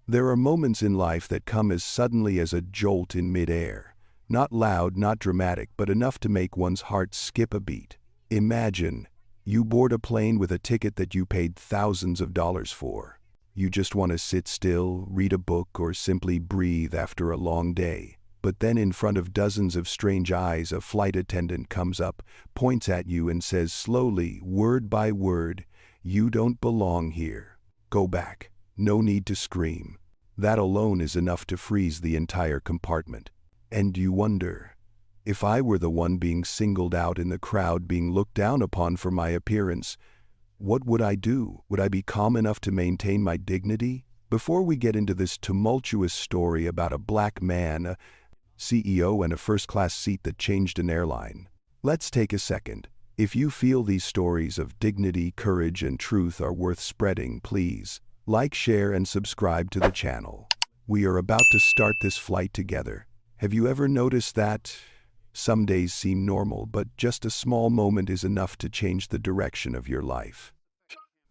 There are moments in life that come as suddenly as a jolt in midair. Not loud, not dramatic, but enough to make one's heart skip a beat. Imagine, you board a plane with a ticket that you paid thousands of dollars for. You just want to sit still, read a book, or simply breathe after a long day. But then in front of dozens of strange eyes, a flight attendant comes up, points at you and says slowly, word by word, "You don't belong here. Go back." No need to scream. That alone is enough to freeze the entire compartment. And you wonder, if I were the one being singled out in the crowd, being looked down upon for my appearance, what would I do? Would I be calm enough to maintain my dignity? Before we get into this tumultuous story about a black man, a CEO, and a first-class seat that changed an airline, let's take a second. If you feel these stories of dignity, courage, and truth are worth spreading, please like, share, and subscribe to the channel. We are about to start this flight together. Have you ever noticed that some days seem normal, but just a small moment is enough to change the direction of your life?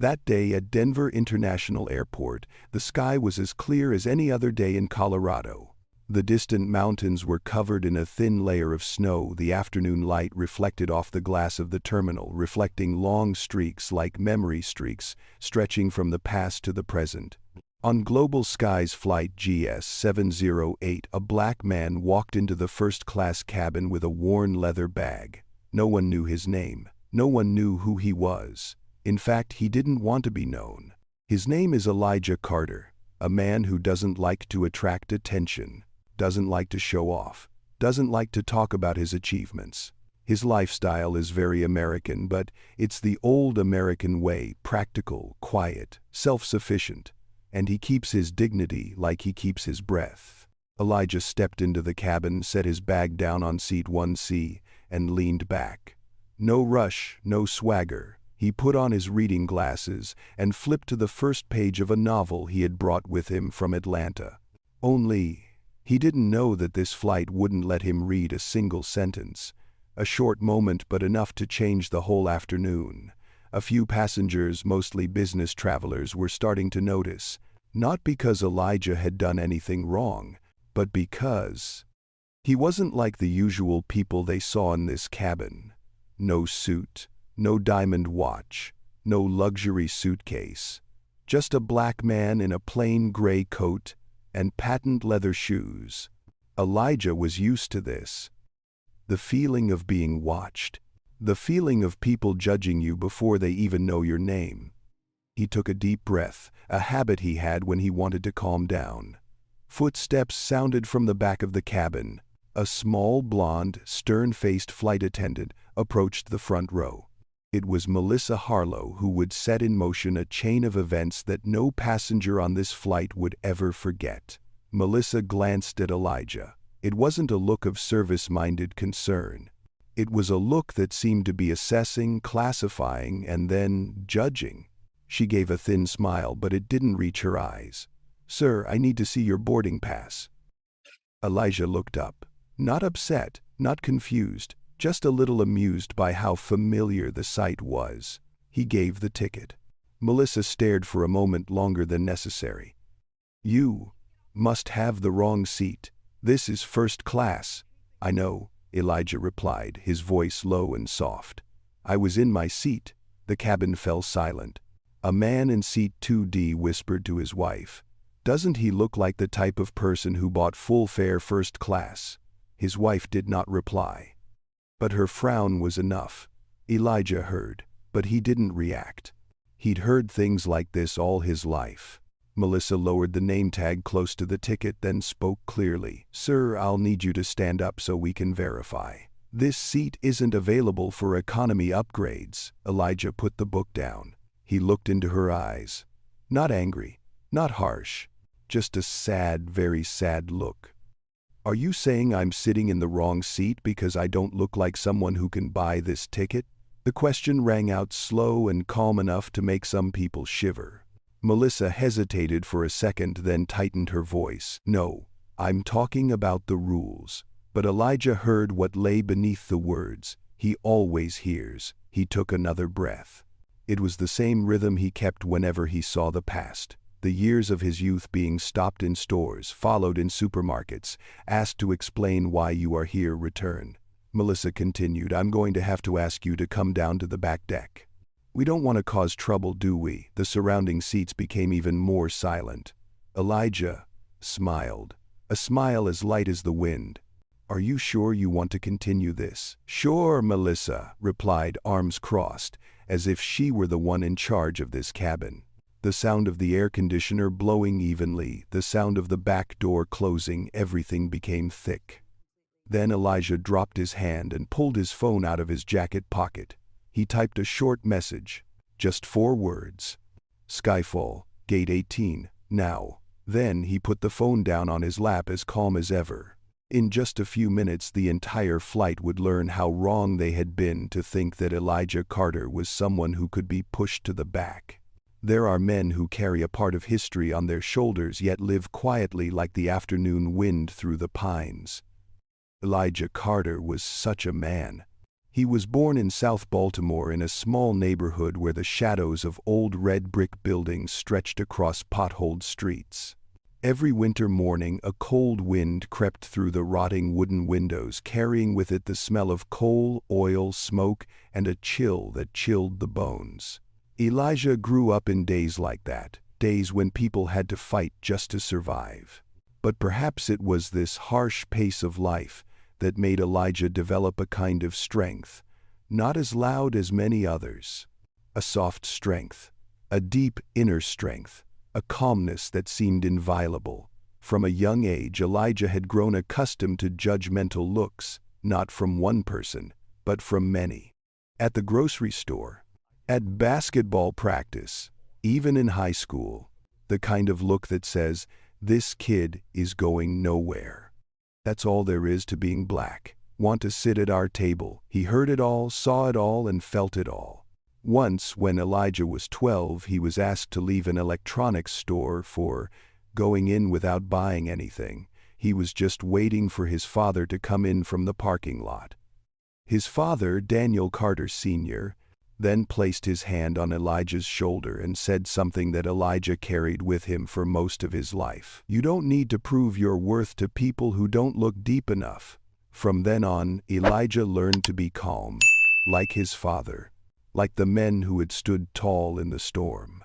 That day at Denver International Airport, the sky was as clear as any other day in Colorado. The distant mountains were covered in a thin layer of snow. The afternoon light reflected off the glass of the terminal, reflecting long streaks like memory streaks, stretching from the past to the present. On Global Skies Flight GS708, a black man walked into the first-class cabin with a worn leather bag. No one knew his name. No one knew who he was. In fact, he didn't want to be known. His name is Elijah Carter, a man who doesn't like to attract attention, doesn't like to show off, doesn't like to talk about his achievements. His lifestyle is very American, but it's the old American way, practical, quiet, self-sufficient, and he keeps his dignity like he keeps his breath. Elijah stepped into the cabin, set his bag down on seat 1C, and leaned back. No rush, no swagger. He put on his reading glasses and flipped to the first page of a novel he had brought with him from Atlanta. Only, he didn't know that this flight wouldn't let him read a single sentence. A short moment, but enough to change the whole afternoon. A few passengers, mostly business travelers, were starting to notice, not because Elijah had done anything wrong, but because he wasn't like the usual people they saw in this cabin. No suit, no diamond watch, no luxury suitcase. Just a black man in a plain gray coat and patent leather shoes. Elijah was used to this. The feeling of being watched. The feeling of people judging you before they even know your name. He took a deep breath, a habit he had when he wanted to calm down. Footsteps sounded from the back of the cabin. A small, blonde, stern-faced flight attendant approached the front row. It was Melissa Harlow, who would set in motion a chain of events that no passenger on this flight would ever forget. Melissa glanced at Elijah. It wasn't a look of service-minded concern. It was a look that seemed to be assessing, classifying, and then judging. She gave a thin smile, but it didn't reach her eyes. "Sir, I need to see your boarding pass." Elijah looked up. Not upset, not confused, just a little amused by how familiar the sight was. He gave the ticket. Melissa stared for a moment longer than necessary. "You must have the wrong seat. This is first class." "I know," Elijah replied, his voice low and soft. "I was in my seat." The cabin fell silent. A man in seat 2D whispered to his wife, "Doesn't he look like the type of person who bought full fare first class?" His wife did not reply. But her frown was enough. Elijah heard, but he didn't react. He'd heard things like this all his life. Melissa lowered the name tag close to the ticket, then spoke clearly. "Sir, I'll need you to stand up so we can verify. This seat isn't available for economy upgrades." Elijah put the book down. He looked into her eyes. Not angry, not harsh, just a sad, very sad look. "Are you saying I'm sitting in the wrong seat because I don't look like someone who can buy this ticket?" The question rang out slow and calm enough to make some people shiver. Melissa hesitated for a second, then tightened her voice. "No, I'm talking about the rules." But Elijah heard what lay beneath the words. He always hears. He took another breath. It was the same rhythm he kept whenever he saw the past. The years of his youth being stopped in stores, followed in supermarkets, asked to explain why you are here return. Melissa continued, I'm going to have to ask you to come down to the back deck. We don't want to cause trouble, do we? The surrounding seats became even more silent. Elijah smiled, a smile as light as the wind. Are you sure you want to continue this? Sure, Melissa replied, arms crossed, as if she were the one in charge of this cabin. The sound of the air conditioner blowing evenly, the sound of the back door closing, everything became thick. Then Elijah dropped his hand and pulled his phone out of his jacket pocket. He typed a short message, just 4 words. Skyfall, Gate 18, now. Then he put the phone down on his lap as calm as ever. In just a few minutes the entire flight would learn how wrong they had been to think that Elijah Carter was someone who could be pushed to the back. There are men who carry a part of history on their shoulders yet live quietly like the afternoon wind through the pines. Elijah Carter was such a man. He was born in South Baltimore in a small neighborhood where the shadows of old red brick buildings stretched across potholed streets. Every winter morning a cold wind crept through the rotting wooden windows, carrying with it the smell of coal, oil, smoke, and a chill that chilled the bones. Elijah grew up in days like that, days when people had to fight just to survive. But perhaps it was this harsh pace of life that made Elijah develop a kind of strength, not as loud as many others. A soft strength, a deep inner strength, a calmness that seemed inviolable. From a young age, Elijah had grown accustomed to judgmental looks, not from one person, but from many. At the grocery store, at basketball practice, even in high school, the kind of look that says, this kid is going nowhere. That's all there is to being black. Want to sit at our table. He heard it all, saw it all, and felt it all. Once, when Elijah was 12, he was asked to leave an electronics store for going in without buying anything. He was just waiting for his father to come in from the parking lot. His father, Daniel Carter Sr., then placed his hand on Elijah's shoulder and said something that Elijah carried with him for most of his life. You don't need to prove your worth to people who don't look deep enough. From then on, Elijah learned to be calm, like his father, like the men who had stood tall in the storm.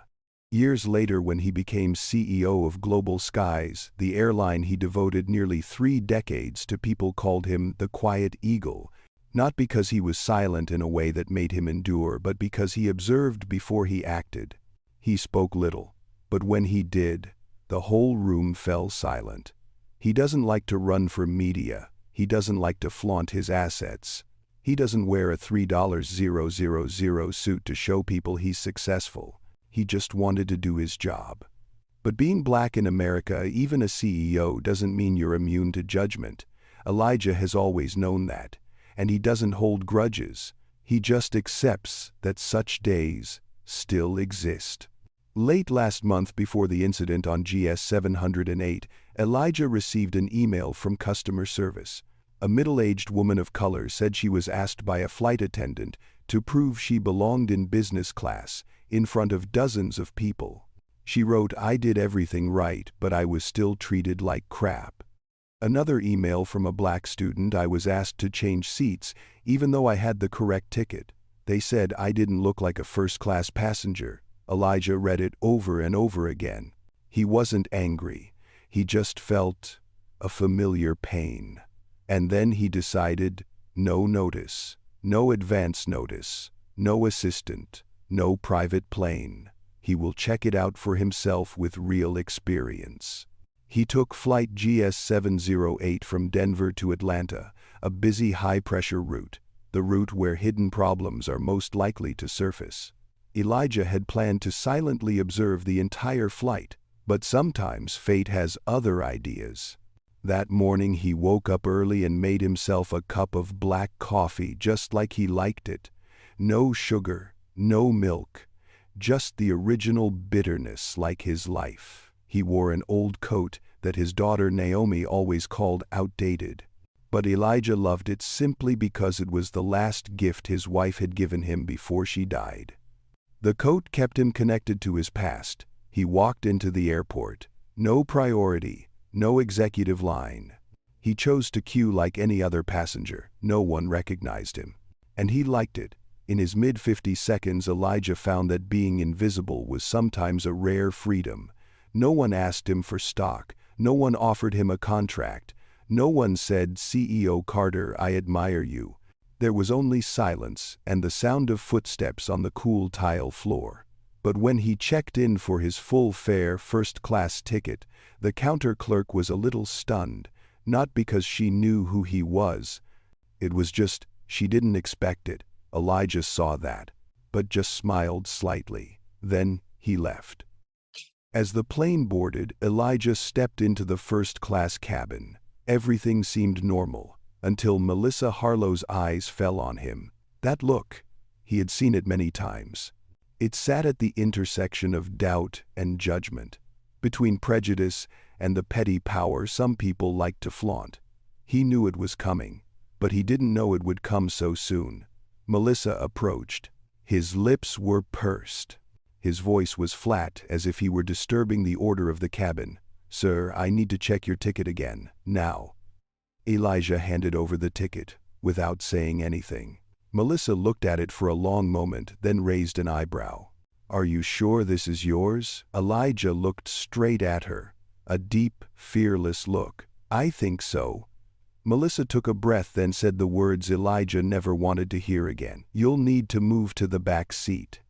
Years later, when he became CEO of Global Skies, the airline he devoted nearly 3 decades to, people called him the Quiet Eagle, not because he was silent in a way that made him endure, but because he observed before he acted. He spoke little, but when he did, the whole room fell silent. He doesn't like to run for media. He doesn't like to flaunt his assets. He doesn't wear a $3,000 suit to show people he's successful. He just wanted to do his job. But being black in America, even a CEO, doesn't mean you're immune to judgment. Elijah has always known that. And he doesn't hold grudges. He just accepts that such days still exist. Late last month, before the incident on GS 708, Elijah received an email from customer service. A middle-aged woman of color said she was asked by a flight attendant to prove she belonged in business class in front of dozens of people. She wrote, I did everything right, but I was still treated like crap. Another email from a black student, I was asked to change seats even though I had the correct ticket. They said I didn't look like a first-class passenger. Elijah read it over and over again. He wasn't angry. He just felt a familiar pain. And then he decided, no notice, no advance notice, no assistant, no private plane. He will check it out for himself with real experience. He took flight GS 708 from Denver to Atlanta, a busy high-pressure route, the route where hidden problems are most likely to surface. Elijah had planned to silently observe the entire flight, but sometimes fate has other ideas. That morning he woke up early and made himself a cup of black coffee just like he liked it. No sugar, no milk, just the original bitterness like his life. He wore an old coat that his daughter Naomi always called outdated. But Elijah loved it simply because it was the last gift his wife had given him before she died. The coat kept him connected to his past, He walked into the airport. No priority, no executive line. He chose to queue like any other passenger. No one recognized him. And he liked it. In his mid-50 seconds, Elijah found that being invisible was sometimes a rare freedom. No one asked him for stock. No one offered him a contract. No one said, "CEO Carter, I admire you." There was only silence and the sound of footsteps on the cool tile floor. But when he checked in for his full-fare first-class ticket, the counter clerk was a little stunned, not because she knew who he was. It was just, she didn't expect it. Elijah saw that, but just smiled slightly. Then he left. As the plane boarded, Elijah stepped into the first-class cabin. Everything seemed normal, until Melissa Harlow's eyes fell on him. That look, he had seen it many times. It sat at the intersection of doubt and judgment, between prejudice and the petty power some people like to flaunt. He knew it was coming, but he didn't know it would come so soon. Melissa approached. His lips were pursed. His voice was flat, as if he were disturbing the order of the cabin. "Sir, I need to check your ticket again, now." Elijah handed over the ticket, without saying anything. Melissa looked at it for a long moment, then raised an eyebrow. "Are you sure this is yours?" Elijah looked straight at her. A deep, fearless look. "I think so." Melissa took a breath, then said the words Elijah never wanted to hear again. "You'll need to move to the back seat.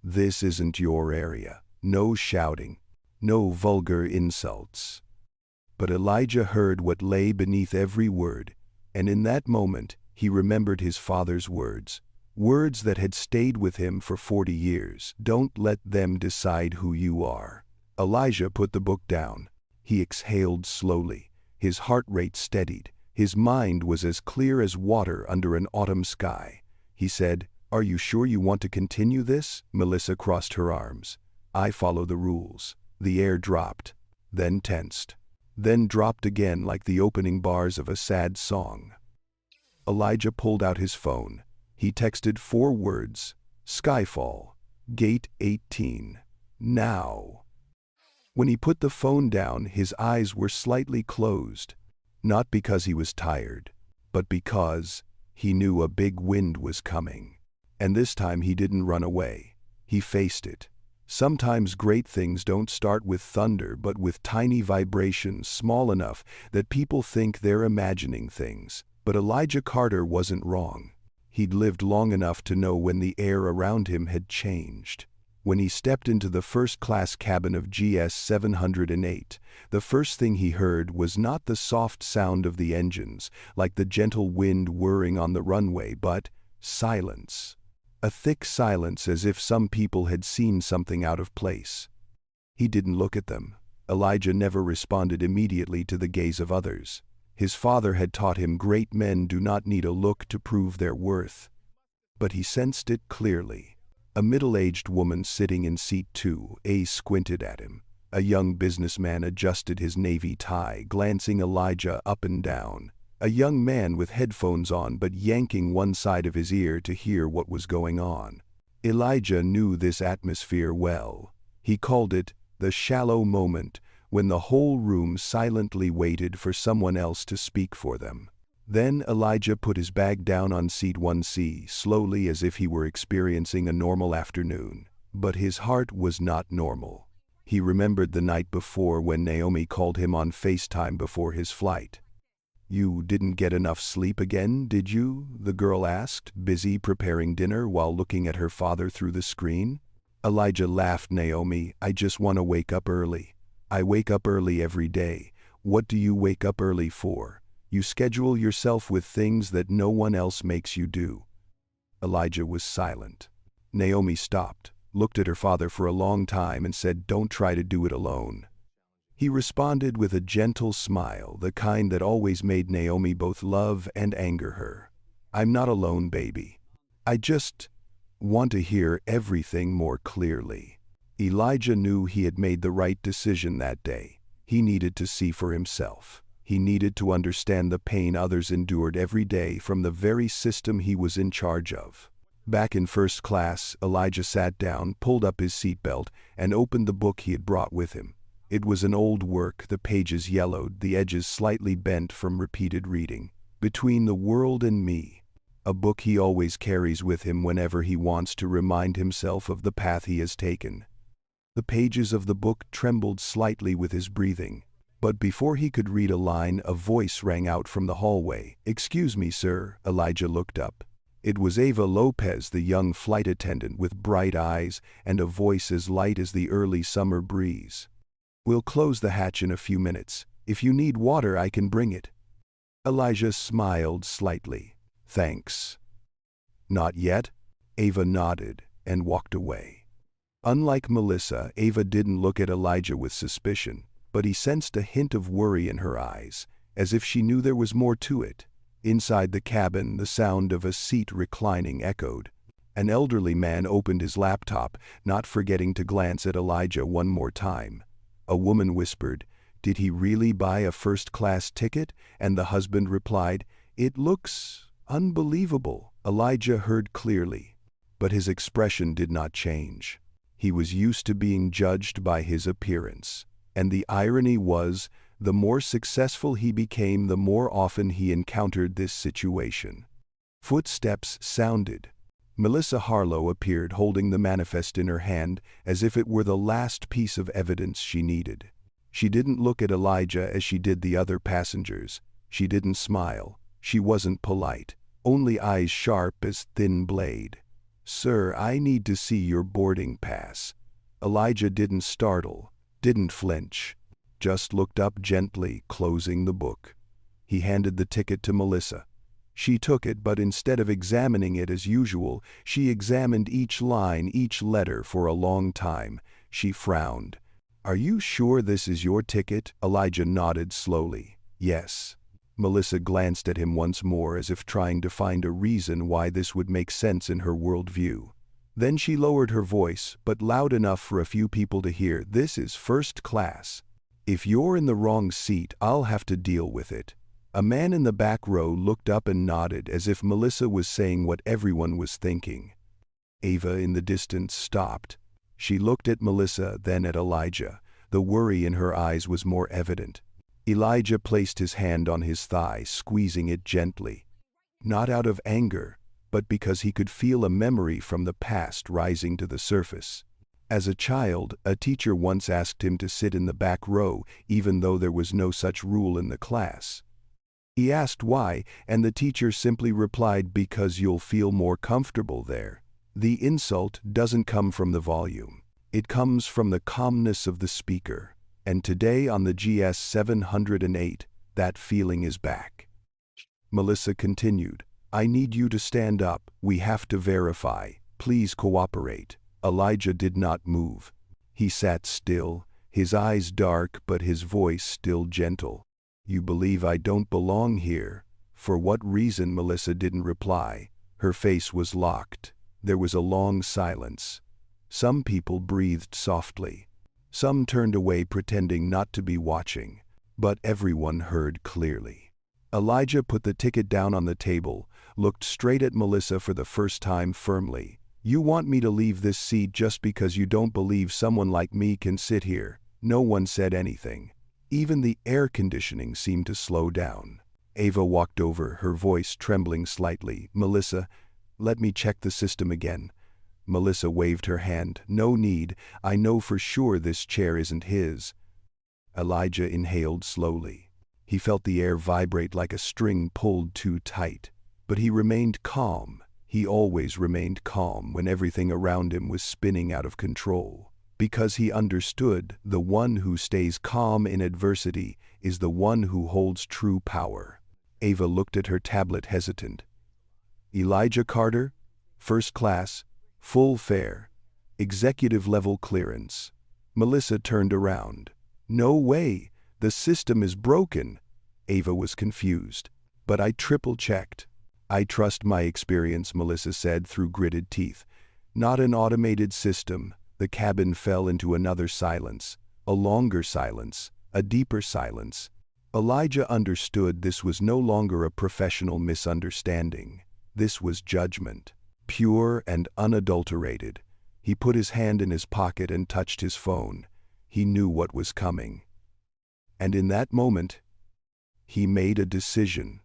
This isn't your area. No shouting. No vulgar insults." But Elijah heard what lay beneath every word, and in that moment, he remembered his father's words. Words that had stayed with him for 40 years. "Don't let them decide who you are." Elijah put the book down. He exhaled slowly. His heart rate steadied. His mind was as clear as water under an autumn sky. He said, "Are you sure you want to continue this?" Melissa crossed her arms. "I follow the rules." The air dropped, then tensed, then dropped again like the opening bars of a sad song. Elijah pulled out his phone. He texted 4 words: "Skyfall, Gate 18, now." When he put the phone down, his eyes were slightly closed. Not because he was tired, but because he knew a big wind was coming. And this time he didn't run away. He faced it. Sometimes great things don't start with thunder, but with tiny vibrations small enough that people think they're imagining things. But Elijah Carter wasn't wrong. He'd lived long enough to know when the air around him had changed. When he stepped into the first-class cabin of GS 708, the first thing he heard was not the soft sound of the engines, like the gentle wind whirring on the runway, but silence. A thick silence, as if some people had seen something out of place. He didn't look at them. Elijah never responded immediately to the gaze of others. His father had taught him great men do not need a look to prove their worth. But he sensed it clearly. A middle-aged woman sitting in seat 2A squinted at him. A young businessman adjusted his navy tie, glancing Elijah up and down. A young man with headphones on but yanking one side of his ear to hear what was going on. Elijah knew this atmosphere well. He called it the shallow moment, when the whole room silently waited for someone else to speak for them. Then Elijah put his bag down on seat 1C, slowly, as if he were experiencing a normal afternoon. But his heart was not normal. He remembered the night before when Naomi called him on FaceTime before his flight. "You didn't get enough sleep again, did you?" the girl asked, busy preparing dinner while looking at her father through the screen. Elijah laughed. "Naomi, I just want to wake up early. I wake up early every day. What do you wake up early for? You schedule yourself with things that no one else makes you do." Elijah was silent. Naomi stopped, looked at her father for a long time, and said, "Don't try to do it alone." He responded with a gentle smile, the kind that always made Naomi both love and anger her. "I'm not alone, baby. I just want to hear everything more clearly." Elijah knew he had made the right decision that day. He needed to see for himself. He needed to understand the pain others endured every day from the very system he was in charge of. Back in first class, Elijah sat down, pulled up his seatbelt, and opened the book he had brought with him. It was an old work, the pages yellowed, the edges slightly bent from repeated reading. Between the World and Me. A book he always carries with him whenever he wants to remind himself of the path he has taken. The pages of the book trembled slightly with his breathing. But before he could read a line, a voice rang out from the hallway. "Excuse me, sir." Elijah looked up. It was Ava Lopez, the young flight attendant with bright eyes and a voice as light as the early summer breeze. "We'll close the hatch in a few minutes. If you need water, I can bring it." Elijah smiled slightly. "Thanks." "Not yet?" Ava nodded and walked away. Unlike Melissa, Ava didn't look at Elijah with suspicion, but he sensed a hint of worry in her eyes, as if she knew there was more to it. Inside the cabin, the sound of a seat reclining echoed. An elderly man opened his laptop, not forgetting to glance at Elijah one more time. A woman whispered, "Did he really buy a first-class ticket?" And the husband replied, "It looks unbelievable." Elijah heard clearly, but his expression did not change. He was used to being judged by his appearance. And the irony was, the more successful he became, the more often he encountered this situation. Footsteps sounded. Melissa Harlow appeared, holding the manifest in her hand, as if it were the last piece of evidence she needed. She didn't look at Elijah as she did the other passengers. She didn't smile. She wasn't polite. Only eyes sharp as thin blade. "Sir, I need to see your boarding pass." Elijah didn't startle, didn't flinch, just looked up gently, closing the book. He handed the ticket to Melissa. She took it, but instead of examining it as usual, she examined each line, each letter for a long time. She frowned. "Are you sure this is your ticket?" Elijah nodded slowly. "Yes." Melissa glanced at him once more, as if trying to find a reason why this would make sense in her worldview. Then she lowered her voice, but loud enough for a few people to hear. "This is first class. If you're in the wrong seat, I'll have to deal with it." A man in the back row looked up and nodded, as if Melissa was saying what everyone was thinking. Ava in the distance stopped. She looked at Melissa, then at Elijah. The worry in her eyes was more evident. Elijah placed his hand on his thigh, squeezing it gently. Not out of anger, but because he could feel a memory from the past rising to the surface. As a child, a teacher once asked him to sit in the back row, even though there was no such rule in the class. He asked why, and the teacher simply replied, "Because you'll feel more comfortable there." The insult doesn't come from the volume. It comes from the calmness of the speaker. And today on the GS 708, that feeling is back. Melissa continued, "I need you to stand up. We have to verify. Please cooperate." Elijah did not move. He sat still, his eyes dark but his voice still gentle. "You believe I don't belong here?" "For what reason?" Melissa didn't reply. Her face was locked. There was a long silence. Some people breathed softly. Some turned away, pretending not to be watching. But everyone heard clearly. Elijah put the ticket down on the table, looked straight at Melissa for the first time firmly. "You want me to leave this seat just because you don't believe someone like me can sit here?" No one said anything. Even the air conditioning seemed to slow down. Ava walked over, her voice trembling slightly. "Melissa, let me check the system again." Melissa waved her hand. "No need. I know for sure this chair isn't his." Elijah inhaled slowly. He felt the air vibrate like a string pulled too tight. But he remained calm. He always remained calm when everything around him was spinning out of control. Because he understood, the one who stays calm in adversity is the one who holds true power. Ava looked at her tablet, hesitant. "Elijah Carter, first class, full fare, executive level clearance." Melissa turned around. "No way, the system is broken." Ava was confused. "But I triple-checked." "I trust my experience," Melissa said through gritted teeth. "Not an automated system." The cabin fell into another silence, a longer silence, a deeper silence. Elijah understood this was no longer a professional misunderstanding. This was judgment. pure and unadulterated. He put his hand in his pocket and touched his phone. He knew what was coming. And in that moment, he made a decision.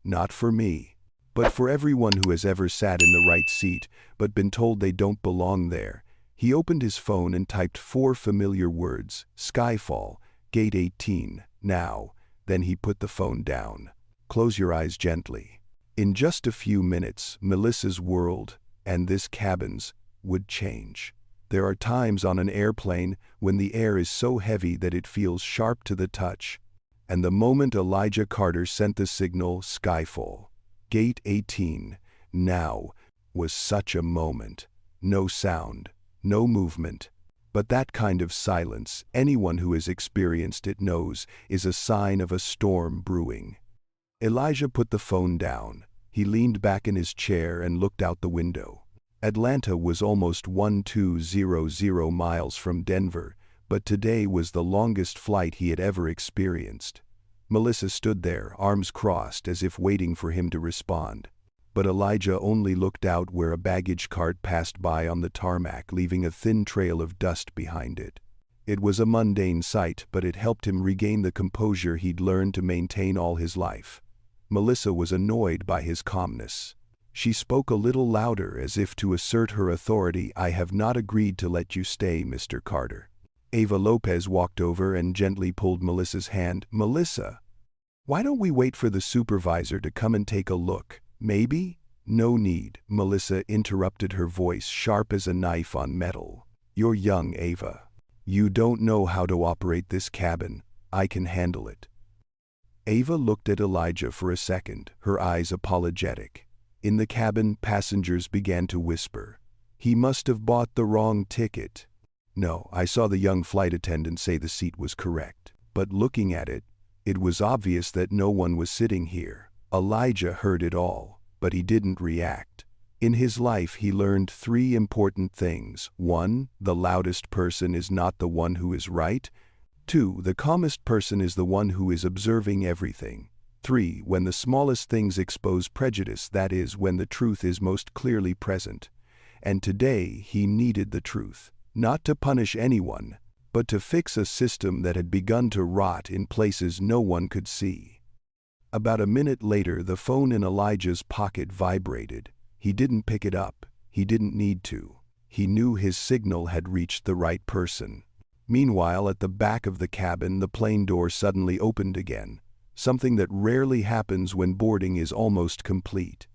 Not for me, but for everyone who has ever sat in the right seat but been told they don't belong there. He opened his phone and typed 4 familiar words: Skyfall, Gate 18, now. Then he put the phone down. Close your eyes gently. In just a few minutes, Melissa's world, and this cabin's, would change. There are times on an airplane when the air is so heavy that it feels sharp to the touch. And the moment Elijah Carter sent the signal, Skyfall, Gate 18, now, was such a moment. No sound, no movement. But that kind of silence, anyone who has experienced it knows, is a sign of a storm brewing. Elijah put the phone down. He leaned back in his chair and looked out the window. Atlanta was almost 1200 miles from Denver, but today was the longest flight he had ever experienced. Melissa stood there, arms crossed, as if waiting for him to respond. But Elijah only looked out where a baggage cart passed by on the tarmac, leaving a thin trail of dust behind it. It was a mundane sight, but it helped him regain the composure he'd learned to maintain all his life. Melissa was annoyed by his calmness. She spoke a little louder, as if to assert her authority. I have not agreed to let you stay, Mr. Carter. Ava Lopez walked over and gently pulled Melissa's hand. Melissa, why don't we wait for the supervisor to come and take a look? Maybe? No need, Melissa interrupted, her voice sharp as a knife on metal. You're young, Ava. You don't know how to operate this cabin. I can handle it. Ava looked at Elijah for a second, her eyes apologetic. In the cabin, passengers began to whisper. He must have bought the wrong ticket. No, I saw the young flight attendant say the seat was correct. But looking at it, it was obvious that no one was sitting here. Elijah heard it all, but he didn't react. In his life, he learned 3 important things. 1, the loudest person is not the one who is right. 2, the calmest person is the one who is observing everything. 3, when the smallest things expose prejudice, that is, when the truth is most clearly present. And today he needed the truth, not to punish anyone, but to fix a system that had begun to rot in places no one could see. About a minute later, the phone in Elijah's pocket vibrated. He didn't pick it up. He didn't need to. He knew his signal had reached the right person. Meanwhile, at the back of the cabin, the plane door suddenly opened again. Something that rarely happens when boarding is almost complete.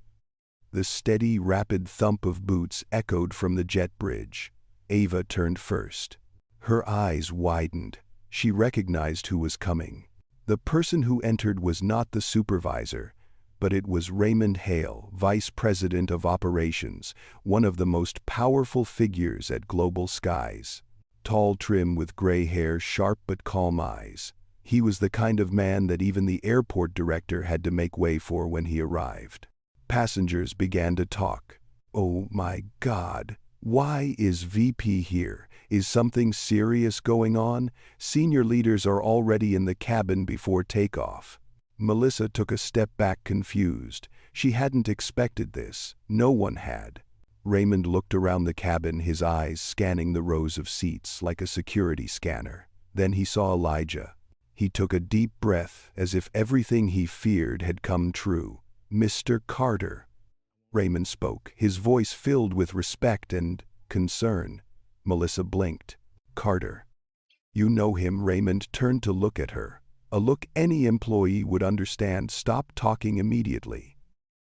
The steady, rapid thump of boots echoed from the jet bridge. Ava turned first. Her eyes widened. She recognized who was coming. The person who entered was not the supervisor, but it was Raymond Hale, Vice President of Operations, one of the most powerful figures at Global Skies. Tall, trim, with gray hair, sharp but calm eyes. He was the kind of man that even the airport director had to make way for when he arrived. Passengers began to talk. Oh my God, why is VP here? Is something serious going on? Senior leaders are already in the cabin before takeoff. Melissa took a step back, confused. She hadn't expected this. No one had. Raymond looked around the cabin, his eyes scanning the rows of seats like a security scanner. Then he saw Elijah. He took a deep breath, as if everything he feared had come true. Mr. Carter. Raymond spoke, his voice filled with respect and concern. Melissa blinked. Carter. You know him? Raymond turned to look at her. A look any employee would understand. Stop talking immediately.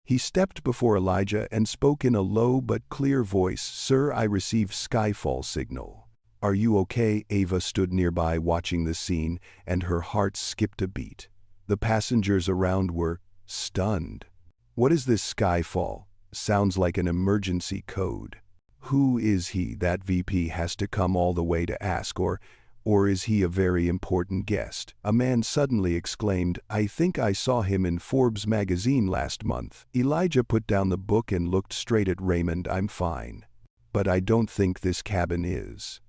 He stepped before Elijah and spoke in a low but clear voice. Sir, I received Skyfall signal. Are you okay? Ava stood nearby watching the scene, and her heart skipped a beat. The passengers around were stunned. What is this Skyfall? Sounds like an emergency code. Who is he? That VP has to come all the way to ask, or is he a very important guest? A man suddenly exclaimed, I think I saw him in Forbes magazine last month. Elijah put down the book and looked straight at Raymond. I'm fine. But I don't think this cabin is.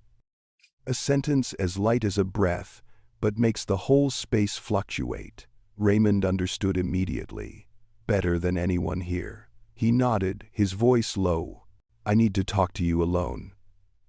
A sentence as light as a breath, but makes the whole space fluctuate. Raymond understood immediately. Better than anyone here. He nodded, his voice low. "I need to talk to you alone."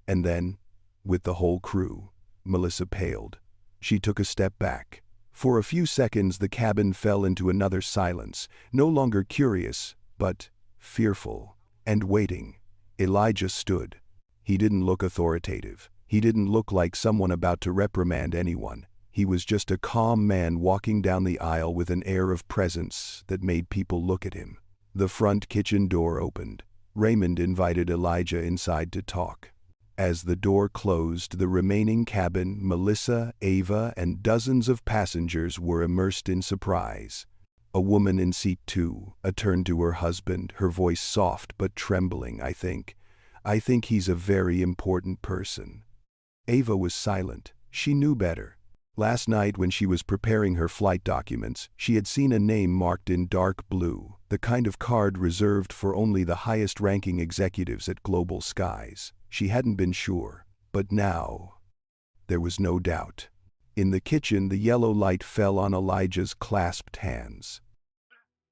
And then, with the whole crew, Melissa paled. She took a step back. For a few seconds the cabin fell into another silence, no longer curious, but fearful, and waiting. Elijah stood. He didn't look authoritative. He didn't look like someone about to reprimand anyone. He was just a calm man walking down the aisle with an air of presence that made people look at him. The front kitchen door opened. Raymond invited Elijah inside to talk. As the door closed, the remaining cabin, Melissa, Ava, and dozens of passengers were immersed in surprise. A woman in seat 2 turned to her husband, her voice soft but trembling. I think he's a very important person." Ava was silent. She knew better. Last night when she was preparing her flight documents, she had seen a name marked in dark blue, the kind of card reserved for only the highest-ranking executives at Global Skies. She hadn't been sure, but now there was no doubt. In the kitchen, the yellow light fell on Elijah's clasped hands.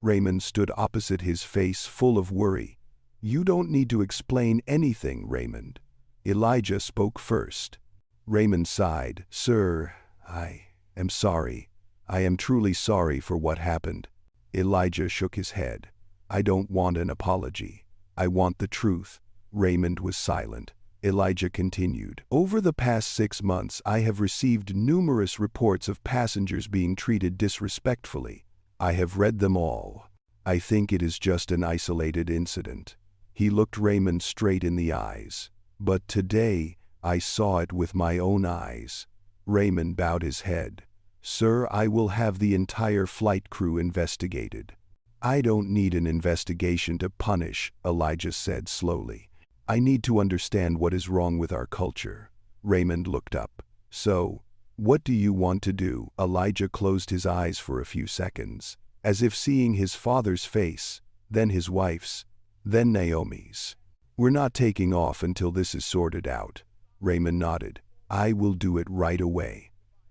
Raymond stood opposite, his face full of worry. "You don't need to explain anything, Raymond." Elijah spoke first. Raymond sighed. "Sir, I am sorry. I am truly sorry for what happened." Elijah shook his head. "I don't want an apology. I want the truth." Raymond was silent. Elijah continued. "Over the past 6 months, I have received numerous reports of passengers being treated disrespectfully. I have read them all. I think it is just an isolated incident." He looked Raymond straight in the eyes. "But today, I saw it with my own eyes." Raymond bowed his head. "Sir, I will have the entire flight crew investigated." "I don't need an investigation to punish," Elijah said slowly. "I need to understand what is wrong with our culture." Raymond looked up. "So, what do you want to do?" Elijah closed his eyes for a few seconds, as if seeing his father's face, then his wife's, then Naomi's. "We're not taking off until this is sorted out." Raymond nodded. "I will do it right away."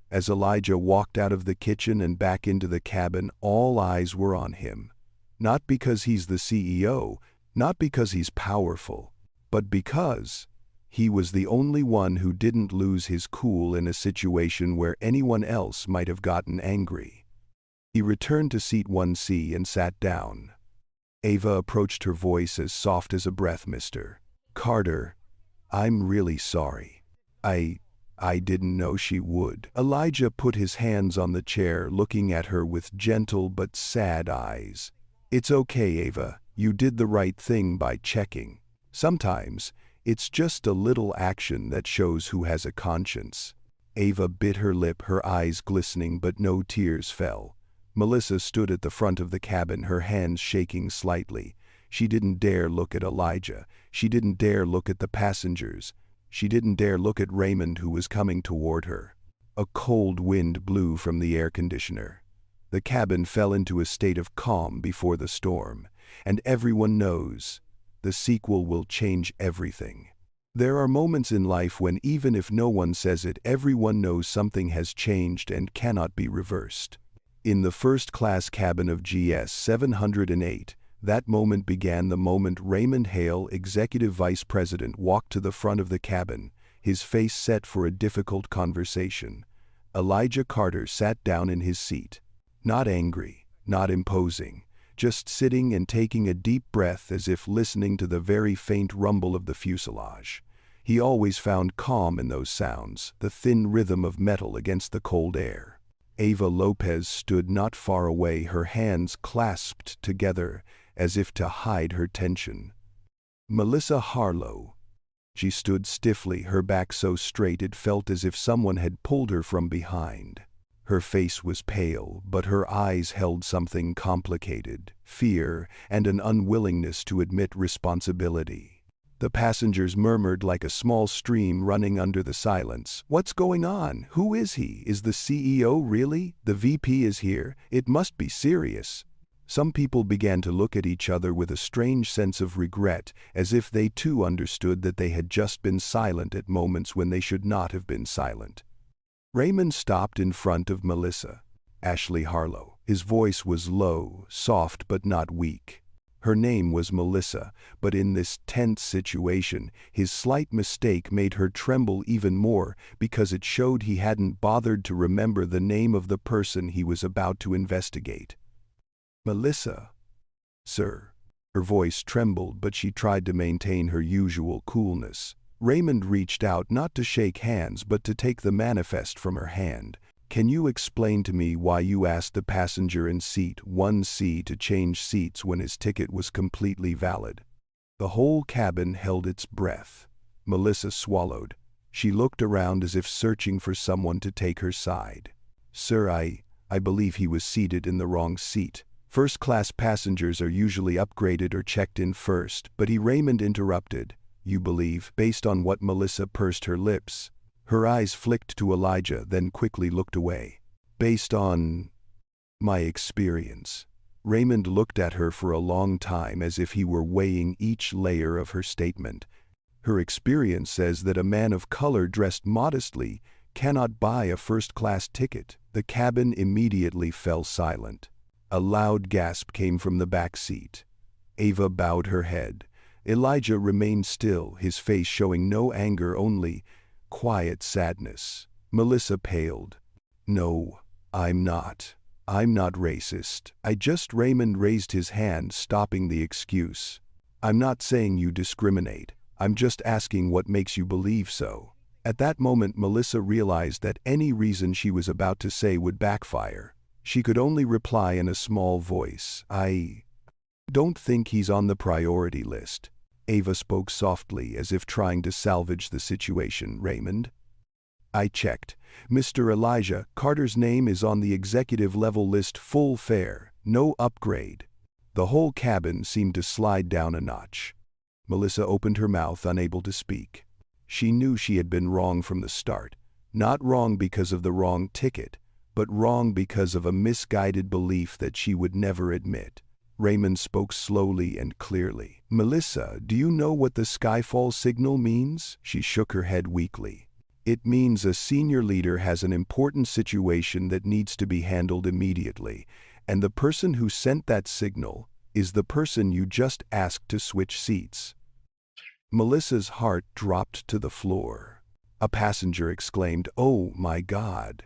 As Elijah walked out of the kitchen and back into the cabin, all eyes were on him. Not because he's the CEO, not because he's powerful, but because he was the only one who didn't lose his cool in a situation where anyone else might have gotten angry. He returned to seat 1C and sat down. Ava approached, her voice as soft as a breath. "Mr. Carter, I'm really sorry. I didn't know she would." Elijah put his hands on the chair, looking at her with gentle but sad eyes. "It's okay, Ava. You did the right thing by checking. Sometimes, it's just a little action that shows who has a conscience." Ava bit her lip, her eyes glistening, but no tears fell. Melissa stood at the front of the cabin, her hands shaking slightly. She didn't dare look at Elijah. She didn't dare look at the passengers. She didn't dare look at Raymond, who was coming toward her. A cold wind blew from the air conditioner. The cabin fell into a state of calm before the storm, and everyone knows the sequel will change everything. There are moments in life when, even if no one says it, everyone knows something has changed and cannot be reversed. In the first-class cabin of GS 708, that moment began the moment Raymond Hale, Executive Vice President, walked to the front of the cabin, his face set for a difficult conversation. Elijah Carter sat down in his seat. Not angry, not imposing, just sitting and taking a deep breath, as if listening to the very faint rumble of the fuselage. He always found calm in those sounds, the thin rhythm of metal against the cold air. Ava Lopez stood not far away, her hands clasped together as if to hide her tension. Melissa Harlow. She stood stiffly, her back so straight it felt as if someone had pulled her from behind. Her face was pale, but her eyes held something complicated, fear and an unwillingness to admit responsibility. The passengers murmured like a small stream running under the silence. "What's going on? Who is he? Is the CEO really? The VP is here. It must be serious." Some people began to look at each other with a strange sense of regret, as if they too understood that they had just been silent at moments when they should not have been silent. Raymond stopped in front of Melissa. Ashley Harlow. His voice was low, soft but not weak. Her name was Melissa, but in this tense situation, his slight mistake made her tremble even more because it showed he hadn't bothered to remember the name of the person he was about to investigate. "Melissa, sir." Her voice trembled, but she tried to maintain her usual coolness. Raymond reached out not to shake hands but to take the manifest from her hand. "Can you explain to me why you asked the passenger in seat 1C to change seats when his ticket was completely valid?" The whole cabin held its breath. Melissa swallowed. She looked around as if searching for someone to take her side. "Sir, I believe he was seated in the wrong seat. First-class passengers are usually upgraded or checked in first," but Raymond interrupted. "You believe, based on what?" Melissa pursed her lips. Her eyes flicked to Elijah, then quickly looked away. "Based on my experience." Raymond looked at her for a long time as if he were weighing each layer of her statement. "Her experience says that a man of color dressed modestly cannot buy a first-class ticket." The cabin immediately fell silent. A loud gasp came from the back seat. Ava bowed her head. Elijah remained still, his face showing no anger, only quiet sadness. Melissa paled. "No, I'm not. I'm not racist. Raymond raised his hand, stopping the excuse. "I'm not saying you discriminate. I'm just asking what makes you believe so." At that moment, Melissa realized that any reason she was about to say would backfire. She could only reply in a small voice, "I don't think he's on the priority list." Ava spoke softly, as if trying to salvage the situation. "Raymond, I checked. Mr. Elijah Carter's name is on the executive level list, full fare, no upgrade." The whole cabin seemed to slide down a notch. Melissa opened her mouth, unable to speak. She knew she had been wrong from the start. Not wrong because of the wrong ticket, but wrong because of a misguided belief that she would never admit. Raymond spoke slowly and clearly. "Melissa, do you know what the Skyfall signal means?" She shook her head weakly. "It means a senior leader has an important situation that needs to be handled immediately, and the person who sent that signal is the person you just asked to switch seats." Melissa's heart dropped to the floor. A passenger exclaimed, "Oh my God."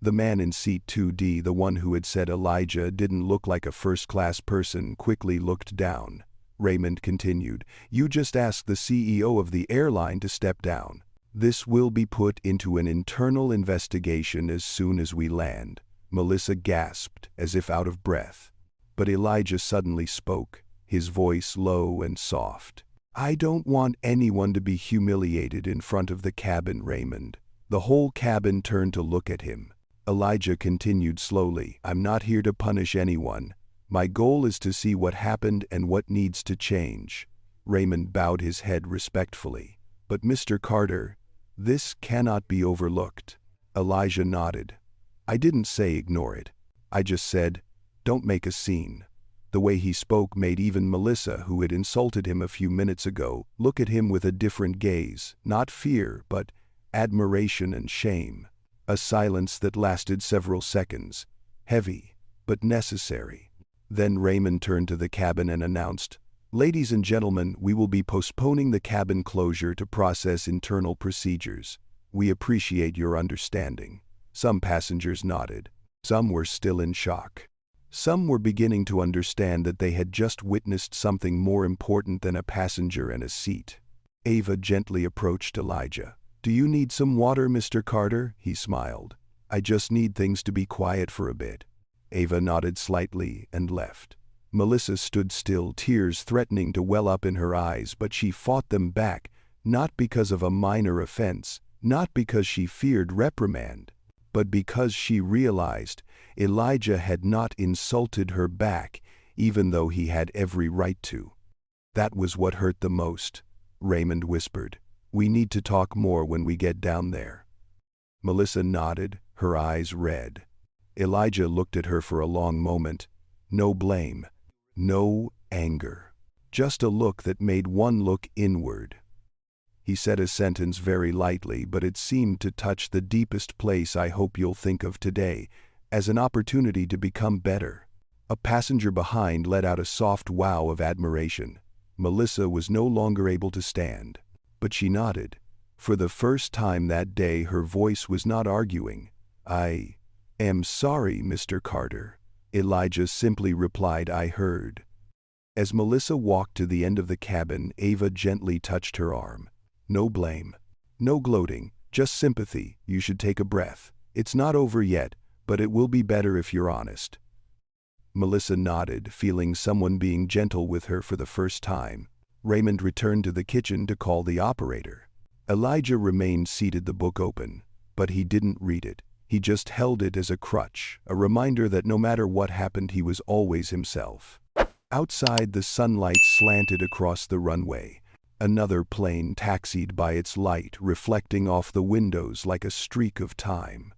The man in seat 2D, the one who had said Elijah didn't look like a first-class person, quickly looked down. Raymond continued, "You just asked the CEO of the airline to step down. This will be put into an internal investigation as soon as we land." Melissa gasped, as if out of breath. But Elijah suddenly spoke, his voice low and soft. "I don't want anyone to be humiliated in front of the cabin, Raymond." The whole cabin turned to look at him. Elijah continued slowly, "I'm not here to punish anyone. My goal is to see what happened and what needs to change." Raymond bowed his head respectfully. "But Mr. Carter, this cannot be overlooked." Elijah nodded. "I didn't say ignore it. I just said, don't make a scene." The way he spoke made even Melissa, who had insulted him a few minutes ago, look at him with a different gaze, not fear, but admiration and shame. A silence that lasted several seconds, heavy, but necessary. Then Raymond turned to the cabin and announced, "Ladies and gentlemen, we will be postponing the cabin closure to process internal procedures. We appreciate your understanding." Some passengers nodded. Some were still in shock. Some were beginning to understand that they had just witnessed something more important than a passenger and a seat. Ava gently approached Elijah. "Do you need some water, Mr. Carter?" He smiled. "I just need things to be quiet for a bit." Ava nodded slightly and left. Melissa stood still, tears threatening to well up in her eyes, but she fought them back, not because of a minor offense, not because she feared reprimand, but because she realized Elijah had not insulted her back, even though he had every right to. "That was what hurt the most," Raymond whispered. "We need to talk more when we get down there." Melissa nodded, her eyes red. Elijah looked at her for a long moment. No blame, no anger, just a look that made one look inward. He said a sentence very lightly, but it seemed to touch the deepest place. "I hope you'll think of today as an opportunity to become better." A passenger behind let out a soft wow of admiration. Melissa was no longer able to stand, but she nodded. For the first time that day, her voice was not arguing. "I am sorry, Mr. Carter." Elijah simply replied, "I heard." As Melissa walked to the end of the cabin, Ava gently touched her arm. "No blame. No gloating, just sympathy. You should take a breath. It's not over yet, but it will be better if you're honest." Melissa nodded, feeling someone being gentle with her for the first time. Raymond returned to the kitchen to call the operator. Elijah remained seated, the book open, but he didn't read it. He just held it as a crutch, a reminder that no matter what happened, he was always himself. Outside, the sunlight slanted across the runway. Another plane taxied by, its light reflecting off the windows like a streak of time.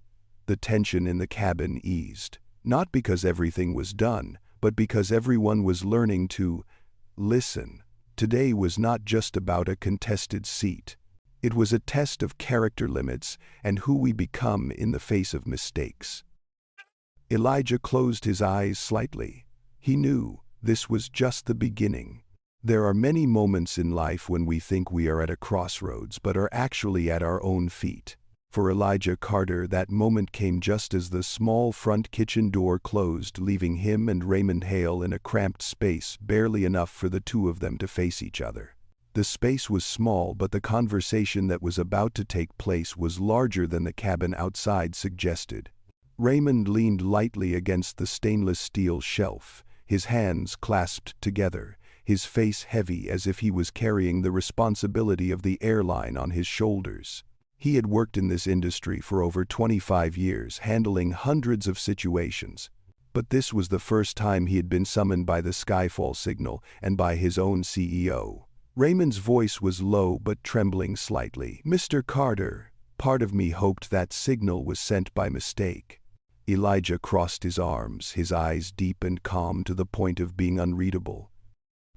The tension in the cabin eased, not because everything was done, but because everyone was learning to listen. Today was not just about a contested seat. It was a test of character limits and who we become in the face of mistakes. Elijah closed his eyes slightly. He knew this was just the beginning. There are many moments in life when we think we are at a crossroads but are actually at our own feet. For Elijah Carter, that moment came just as the small front kitchen door closed, leaving him and Raymond Hale in a cramped space, barely enough for the two of them to face each other. The space was small, but the conversation that was about to take place was larger than the cabin outside suggested. Raymond leaned lightly against the stainless steel shelf, his hands clasped together, his face heavy as if he was carrying the responsibility of the airline on his shoulders. He had worked in this industry for over 25 years, handling hundreds of situations. But this was the first time he had been summoned by the Skyfall signal and by his own CEO. Raymond's voice was low but trembling slightly. "Mr. Carter, part of me hoped that signal was sent by mistake." Elijah crossed his arms, his eyes deep and calm to the point of being unreadable.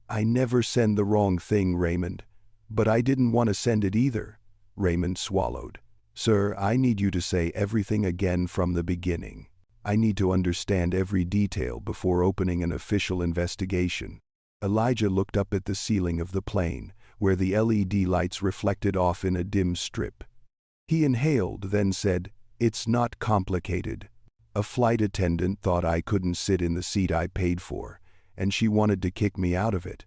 "I never send the wrong thing, Raymond. But I didn't want to send it either." Raymond swallowed. "Sir, I need you to say everything again from the beginning. I need to understand every detail before opening an official investigation." Elijah looked up at the ceiling of the plane, where the LED lights reflected off in a dim strip. He inhaled, then said, "It's not complicated. A flight attendant thought I couldn't sit in the seat I paid for, and she wanted to kick me out of it."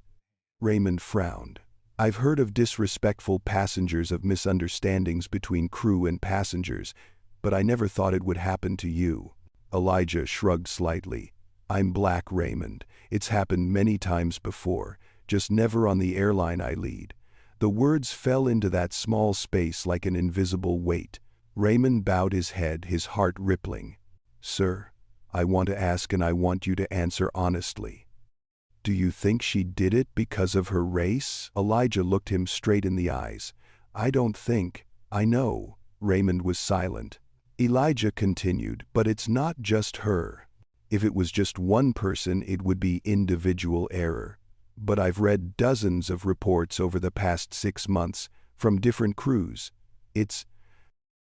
Raymond frowned. "I've heard of disrespectful passengers, of misunderstandings between crew and passengers, but I never thought it would happen to you." Elijah shrugged slightly. "I'm black, Raymond. It's happened many times before, just never on the airline I lead." The words fell into that small space like an invisible weight. Raymond bowed his head, his heart rippling. "Sir, I want to ask, and I want you to answer honestly. Do you think she did it because of her race?" Elijah looked him straight in the eyes. "I don't think. I know." Raymond was silent. Elijah continued, "But it's not just her. If it was just one person, it would be individual error. But I've read dozens of reports over the past 6 months from different crews. It's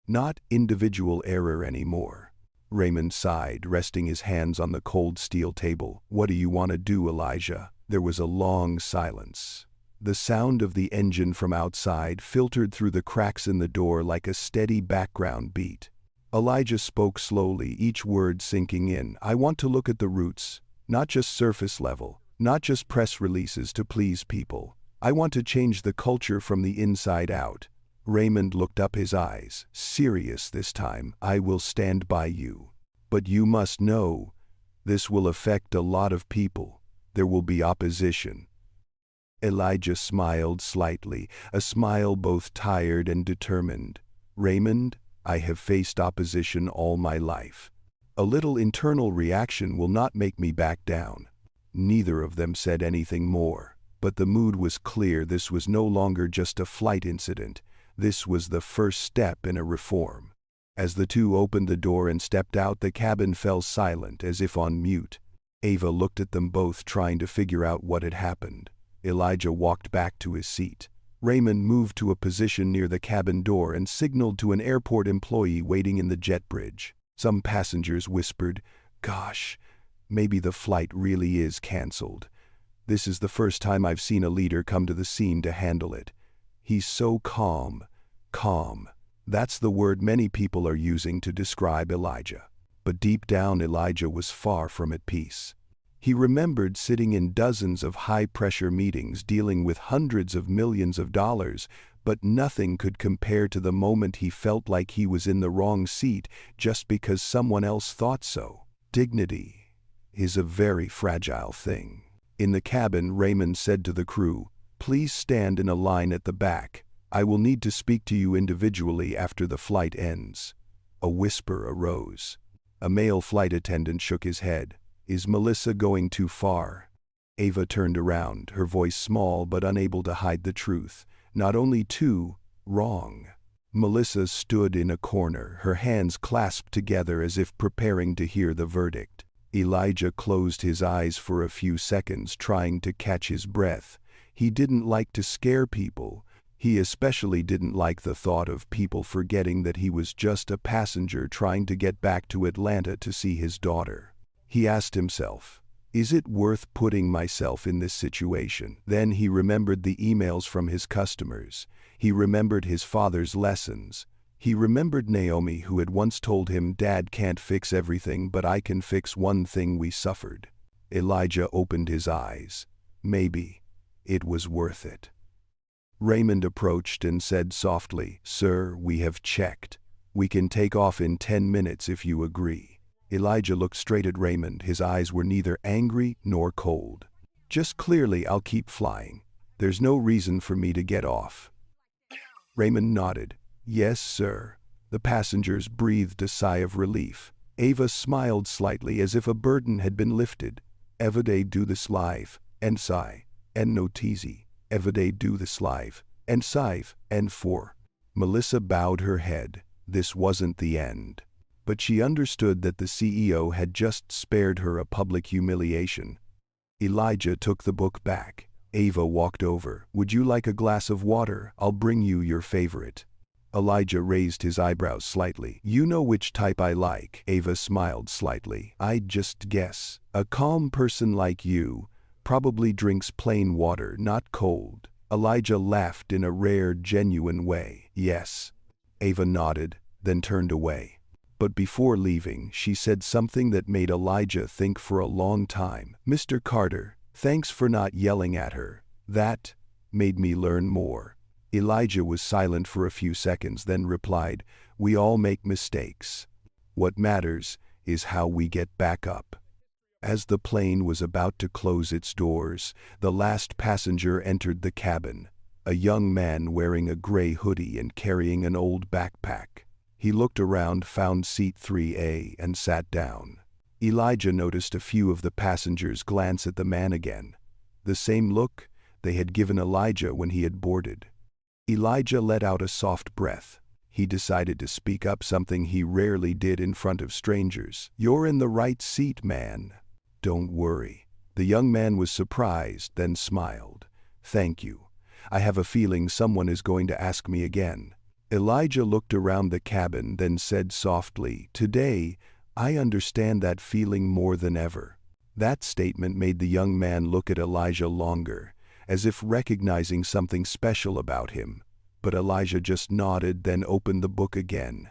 not individual error anymore." Raymond sighed, resting his hands on the cold steel table. "What do you want to do, Elijah?" There was a long silence. The sound of the engine from outside filtered through the cracks in the door like a steady background beat. Elijah spoke slowly, each word sinking in. "I want to look at the roots, not just surface level, not just press releases to please people. I want to change the culture from the inside out." Raymond looked up, his eyes serious this time. "I will stand by you. But you must know, this will affect a lot of people. There will be opposition." Elijah smiled slightly, a smile both tired and determined. "Raymond, I have faced opposition all my life. A little internal reaction will not make me back down." Neither of them said anything more, but the mood was clear. This was no longer just a flight incident. This was the first step in a reform. As the two opened the door and stepped out, the cabin fell silent, as if on mute. Ava looked at them both, trying to figure out what had happened. Elijah walked back to his seat. Raymond moved to a position near the cabin door and signaled to an airport employee waiting in the jet bridge. Some passengers whispered, "Gosh, Maybe the flight really is cancelled. This is the first time I've seen a leader come to the scene to handle it. He's so calm. Calm. That's the word many people are using to describe Elijah. But deep down, Elijah was far from at peace. He remembered sitting in dozens of high-pressure meetings dealing with hundreds of millions of dollars, but nothing could compare to the moment he felt like he was in the wrong seat just because someone else thought so. Dignity is a very fragile thing. In the cabin, Raymond said to the crew, "Please stand in a line at the back. I will need to speak to you individually after the flight ends." A whisper arose. A male flight attendant shook his head. "Is Melissa going too far?" Ava turned around, her voice small but unable to hide the truth. "Not only too wrong." Melissa stood in a corner, her hands clasped together as if preparing to hear the verdict. Elijah closed his eyes for a few seconds, trying to catch his breath. He didn't like to scare people. He especially didn't like the thought of people forgetting that he was just a passenger trying to get back to Atlanta to see his daughter. He asked himself, "Is it worth putting myself in this situation?" Then he remembered the emails from his customers. He remembered his father's lessons. He remembered Naomi, who had once told him, "Dad can't fix everything, but I can fix one thing we suffered." Elijah opened his eyes. Maybe it was worth it. Raymond approached and said softly, "Sir, we have checked. We can take off in 10 minutes if you agree." Elijah looked straight at Raymond. His eyes were neither angry nor cold. "Just clearly, I'll keep flying. There's no reason for me to get off." Raymond nodded. "Yes, sir." The passengers breathed a sigh of relief. Ava smiled slightly as if a burden had been lifted. "Everyday do this live, and sigh, and no teasy. Everyday do this live, and sive, and for." Melissa bowed her head. This wasn't the end. But she understood that the CEO had just spared her a public humiliation. Elijah took the book back. Ava walked over. "Would you like a glass of water? I'll bring you your favorite." Elijah raised his eyebrows slightly. "You know which type I like." Ava smiled slightly. "I'd just guess. A calm person like you probably drinks plain water, not cold." Elijah laughed in a rare, genuine way. "Yes." Ava nodded, then turned away. But before leaving, she said something that made Elijah think for a long time. "Mr. Carter, thanks for not yelling at her. That made me learn more." Elijah was silent for a few seconds, then replied, "We all make mistakes. What matters is how we get back up." As the plane was about to close its doors, the last passenger entered the cabin, a young man wearing a gray hoodie and carrying an old backpack. He looked around, found seat 3A, and sat down. Elijah noticed a few of the passengers glance at the man again. The same look they had given Elijah when he had boarded. Elijah let out a soft breath. He decided to speak up, something he rarely did in front of strangers. "You're in the right seat, man. Don't worry." The young man was surprised, then smiled. "Thank you. I have a feeling someone is going to ask me again." Elijah looked around the cabin, then said softly, "Today, I understand that feeling more than ever." That statement made the young man look at Elijah longer, as if recognizing something special about him. But Elijah just nodded, then opened the book again.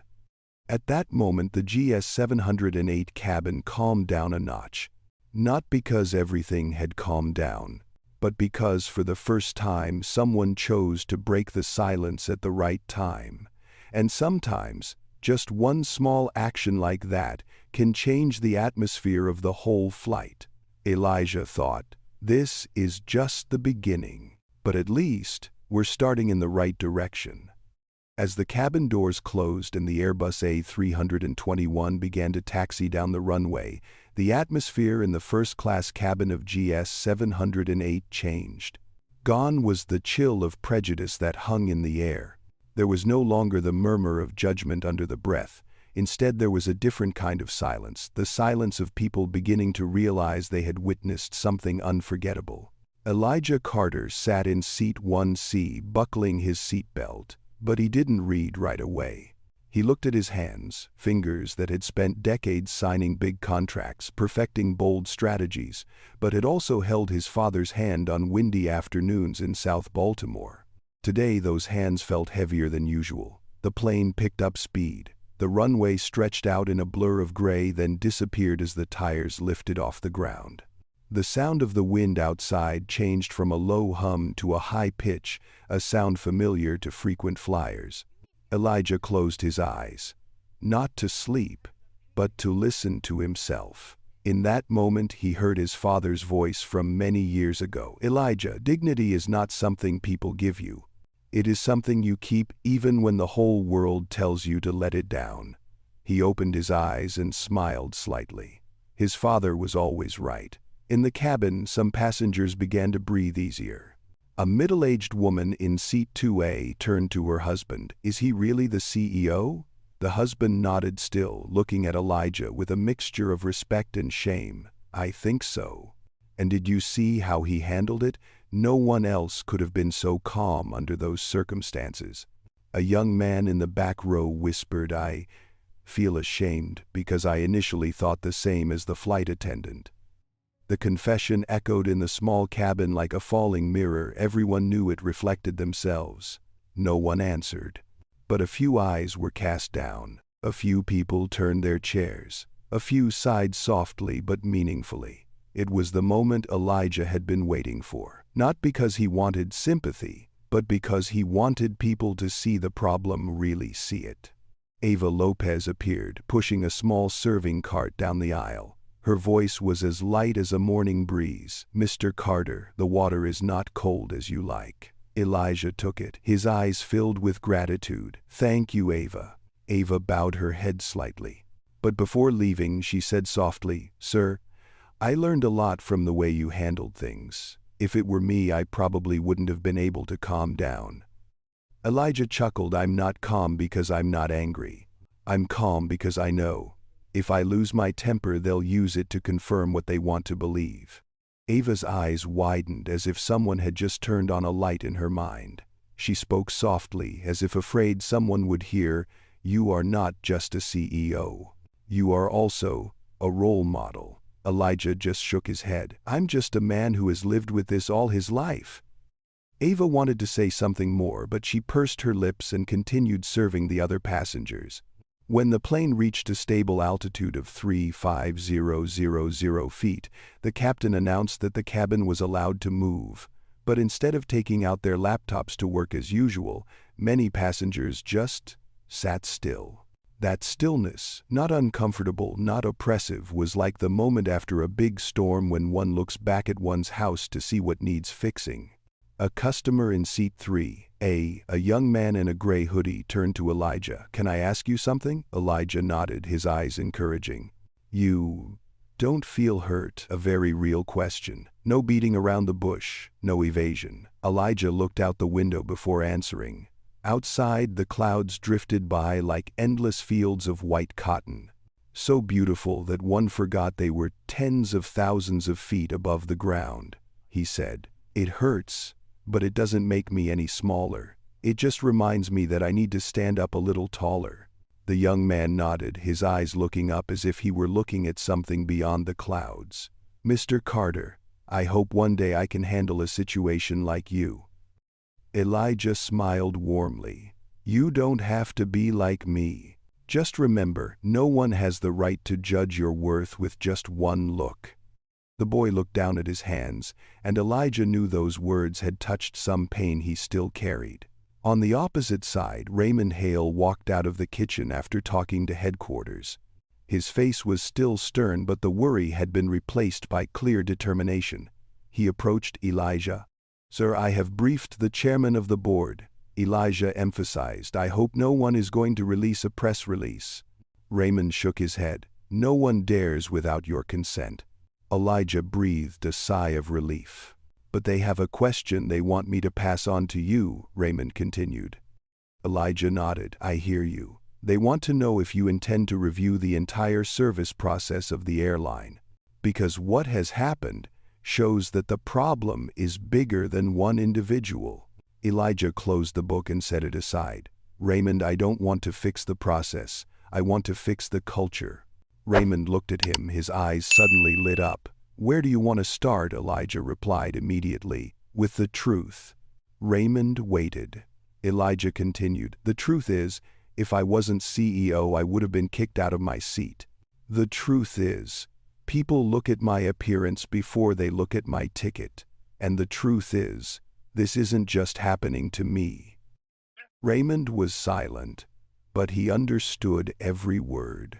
At that moment, the GS 708 cabin calmed down a notch. Not because everything had calmed down, but because for the first time someone chose to break the silence at the right time. And sometimes, just one small action like that can change the atmosphere of the whole flight. Elijah thought, "This is just the beginning. But at least, we're starting in the right direction." As the cabin doors closed and the Airbus A321 began to taxi down the runway, the atmosphere in the first-class cabin of GS 708 changed. Gone was the chill of prejudice that hung in the air. There was no longer the murmur of judgment under the breath. Instead, there was a different kind of silence, the silence of people beginning to realize they had witnessed something unforgettable. Elijah Carter sat in seat 1C, buckling his seatbelt, but he didn't read right away. He looked at his hands, fingers that had spent decades signing big contracts, perfecting bold strategies, but had also held his father's hand on windy afternoons in South Baltimore. Today those hands felt heavier than usual. The plane picked up speed. The runway stretched out in a blur of gray, then disappeared as the tires lifted off the ground. The sound of the wind outside changed from a low hum to a high pitch, a sound familiar to frequent flyers. Elijah closed his eyes, not to sleep, but to listen to himself. In that moment he heard his father's voice from many years ago. Elijah, dignity is not something people give you. It is something you keep even when the whole world tells you to let it down. He opened his eyes and smiled slightly. His father was always right. In the cabin, some passengers began to breathe easier. A middle-aged woman in seat 2A turned to her husband. Is he really the CEO? The husband nodded, still looking at Elijah with a mixture of respect and shame. I think so. And did you see how he handled it? No one else could have been so calm under those circumstances. A young man in the back row whispered, I feel ashamed because I initially thought the same as the flight attendant. The confession echoed in the small cabin like a falling mirror. Everyone knew it reflected themselves. No one answered. But a few eyes were cast down. A few people turned their chairs. A few sighed softly but meaningfully. It was the moment Elijah had been waiting for. Not because he wanted sympathy, but because he wanted people to see the problem, really see it. Ava Lopez appeared, pushing a small serving cart down the aisle. Her voice was as light as a morning breeze. Mr. Carter, the water is not cold as you like. Elijah took it, his eyes filled with gratitude. Thank you, Ava. Ava bowed her head slightly. But before leaving, she said softly, Sir, I learned a lot from the way you handled things. If it were me, I probably wouldn't have been able to calm down. Elijah chuckled. I'm not calm because I'm not angry. I'm calm because I know. If I lose my temper, they'll use it to confirm what they want to believe. Ava's eyes widened as if someone had just turned on a light in her mind. She spoke softly, as if afraid someone would hear, You are not just a CEO. You are also a role model. Elijah just shook his head. I'm just a man who has lived with this all his life. Ava wanted to say something more, but she pursed her lips and continued serving the other passengers. When the plane reached a stable altitude of 35000 feet, the captain announced that the cabin was allowed to move. But instead of taking out their laptops to work as usual, many passengers just sat still. That stillness, not uncomfortable, not oppressive, was like the moment after a big storm when one looks back at one's house to see what needs fixing. A customer in seat 3A, a young man in a gray hoodie, turned to Elijah. Can I ask you something? Elijah nodded, his eyes encouraging. You don't feel hurt? A very real question. No beating around the bush, no evasion. Elijah looked out the window before answering. Outside, the clouds drifted by like endless fields of white cotton. So beautiful that one forgot they were tens of thousands of feet above the ground. He said, It hurts. But it doesn't make me any smaller. It just reminds me that I need to stand up a little taller. The young man nodded, his eyes looking up as if he were looking at something beyond the clouds. Mr. Carter, I hope one day I can handle a situation like you. Elijah smiled warmly. You don't have to be like me. Just remember, no one has the right to judge your worth with just one look. The boy looked down at his hands, and Elijah knew those words had touched some pain he still carried. On the opposite side, Raymond Hale walked out of the kitchen after talking to headquarters. His face was still stern, but the worry had been replaced by clear determination. He approached Elijah. Sir, I have briefed the chairman of the board. Elijah emphasized, I hope no one is going to release a press release. Raymond shook his head. No one dares without your consent. Elijah breathed a sigh of relief. But they have a question they want me to pass on to you, Raymond continued. Elijah nodded. I hear you. They want to know if you intend to review the entire service process of the airline. Because what has happened shows that the problem is bigger than one individual. Elijah closed the book and set it aside. Raymond, I don't want to fix the process. I want to fix the culture. Raymond looked at him, his eyes suddenly lit up. Where do you want to start? Elijah replied immediately. With the truth. Raymond waited. Elijah continued. The truth is, if I wasn't CEO, I would have been kicked out of my seat. The truth is, people look at my appearance before they look at my ticket. And the truth is, this isn't just happening to me. Raymond was silent, but he understood every word.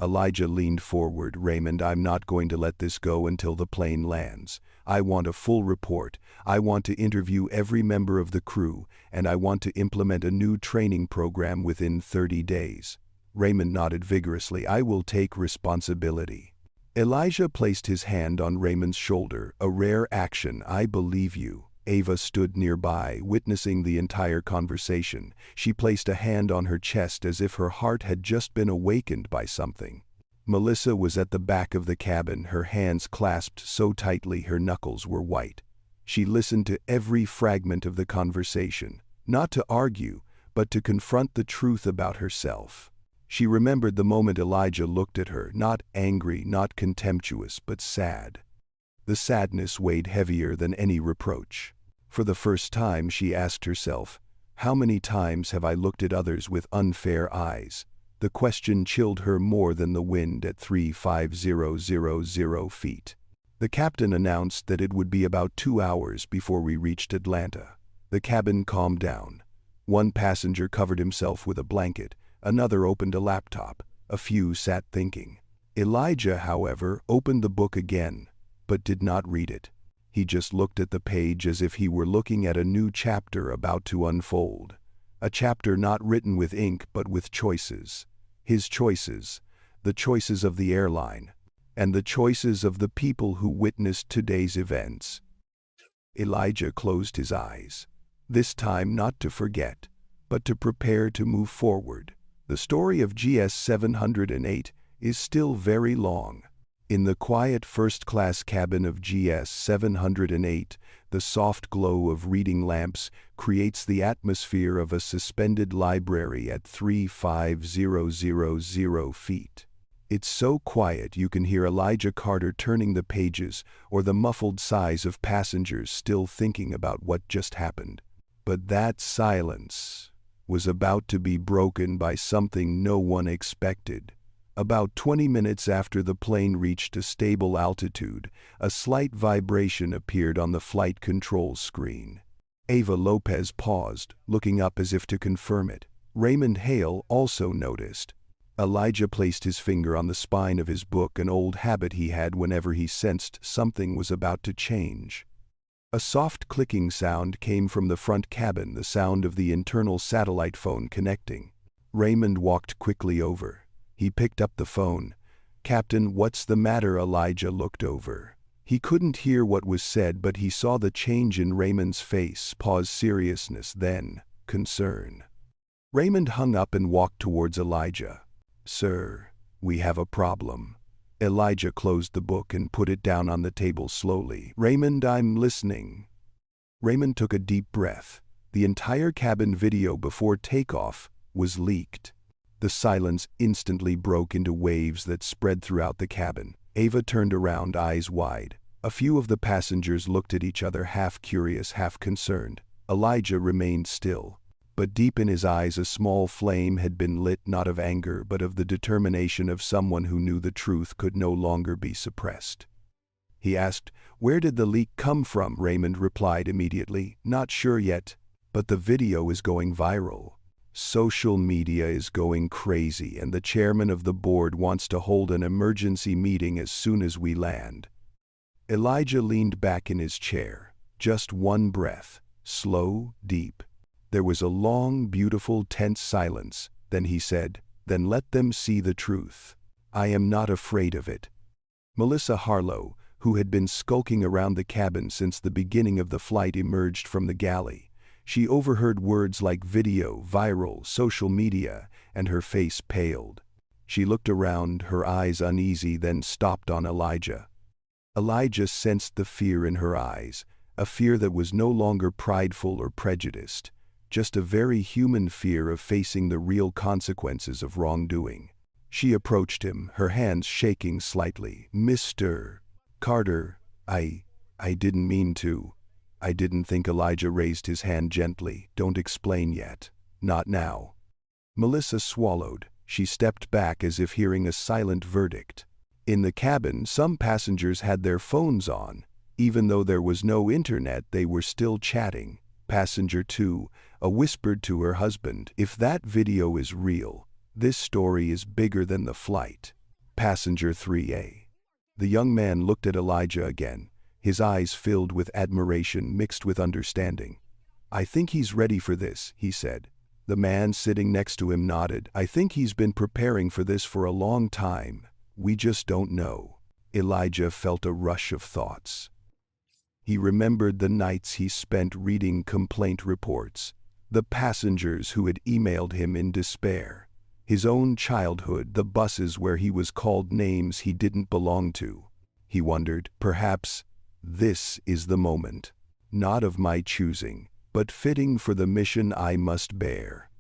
Elijah leaned forward. Raymond, I'm not going to let this go until the plane lands. I want a full report. I want to interview every member of the crew, and I want to implement a new training program within 30 days. Raymond nodded vigorously. I will take responsibility. Elijah placed his hand on Raymond's shoulder, a rare action. I believe you. Ava stood nearby, witnessing the entire conversation. She placed a hand on her chest as if her heart had just been awakened by something. Melissa was at the back of the cabin, her hands clasped so tightly her knuckles were white. She listened to every fragment of the conversation, not to argue, but to confront the truth about herself. She remembered the moment Elijah looked at her, not angry, not contemptuous, but sad. The sadness weighed heavier than any reproach. For the first time she asked herself, how many times have I looked at others with unfair eyes? The question chilled her more than the wind at 35000 feet. The captain announced that it would be about 2 hours before we reached Atlanta. The cabin calmed down. One passenger covered himself with a blanket, another opened a laptop, a few sat thinking. Elijah, however, opened the book again, but did not read it. He just looked at the page as if he were looking at a new chapter about to unfold. A chapter not written with ink but with choices. His choices, the choices of the airline, and the choices of the people who witnessed today's events. Elijah closed his eyes, this time not to forget, but to prepare to move forward. The story of GS 708 is still very long. In the quiet first-class cabin of GS 708, the soft glow of reading lamps creates the atmosphere of a suspended library at 35000 feet. It's so quiet you can hear Elijah Carter turning the pages or the muffled sighs of passengers still thinking about what just happened. But that silence was about to be broken by something no one expected. About 20 minutes after the plane reached a stable altitude, a slight vibration appeared on the flight control screen. Ava Lopez paused, looking up as if to confirm it. Raymond Hale also noticed. Elijah placed his finger on the spine of his book, an old habit he had whenever he sensed something was about to change. A soft clicking sound came from the front cabin, the sound of the internal satellite phone connecting. Raymond walked quickly over. He picked up the phone. Captain, what's the matter? Elijah looked over. He couldn't hear what was said, but he saw the change in Raymond's face, pause, seriousness, then concern. Raymond hung up and walked towards Elijah. Sir, we have a problem. Elijah closed the book and put it down on the table slowly. Raymond, I'm listening. Raymond took a deep breath. The entire cabin video before takeoff was leaked. The silence instantly broke into waves that spread throughout the cabin. Ava turned around, eyes wide. A few of the passengers looked at each other, half curious, half concerned. Elijah remained still, but deep in his eyes a small flame had been lit, not of anger but of the determination of someone who knew the truth could no longer be suppressed. He asked, "Where did the leak come from?" Raymond replied immediately, "Not sure yet, but the video is going viral. Social media is going crazy, and the chairman of the board wants to hold an emergency meeting as soon as we land." Elijah leaned back in his chair. Just one breath, slow, deep. There was a long, beautiful, tense silence. Then he said, "Then let them see the truth. I am not afraid of it." Melissa Harlow, who had been skulking around the cabin since the beginning of the flight, emerged from the galley. She overheard words like video, viral, social media, and her face paled. She looked around, her eyes uneasy, then stopped on Elijah. Elijah sensed the fear in her eyes, a fear that was no longer prideful or prejudiced, just a very human fear of facing the real consequences of wrongdoing. She approached him, her hands shaking slightly. "Mr. Carter, I didn't mean to. I didn't think." Elijah raised his hand gently. "Don't explain yet. Not now." Melissa swallowed. She stepped back as if hearing a silent verdict. In the cabin, some passengers had their phones on. Even though there was no internet, they were still chatting. Passenger 2 whispered to her husband, "If that video is real, this story is bigger than the flight." Passenger 3A. The young man looked at Elijah again, his eyes filled with admiration mixed with understanding. "I think he's ready for this," he said. The man sitting next to him nodded. "I think he's been preparing for this for a long time. We just don't know." Elijah felt a rush of thoughts. He remembered the nights he spent reading complaint reports, the passengers who had emailed him in despair, his own childhood, the buses where he was called names he didn't belong to. He wondered, perhaps this is the moment, not of my choosing, but fitting for the mission I must bear.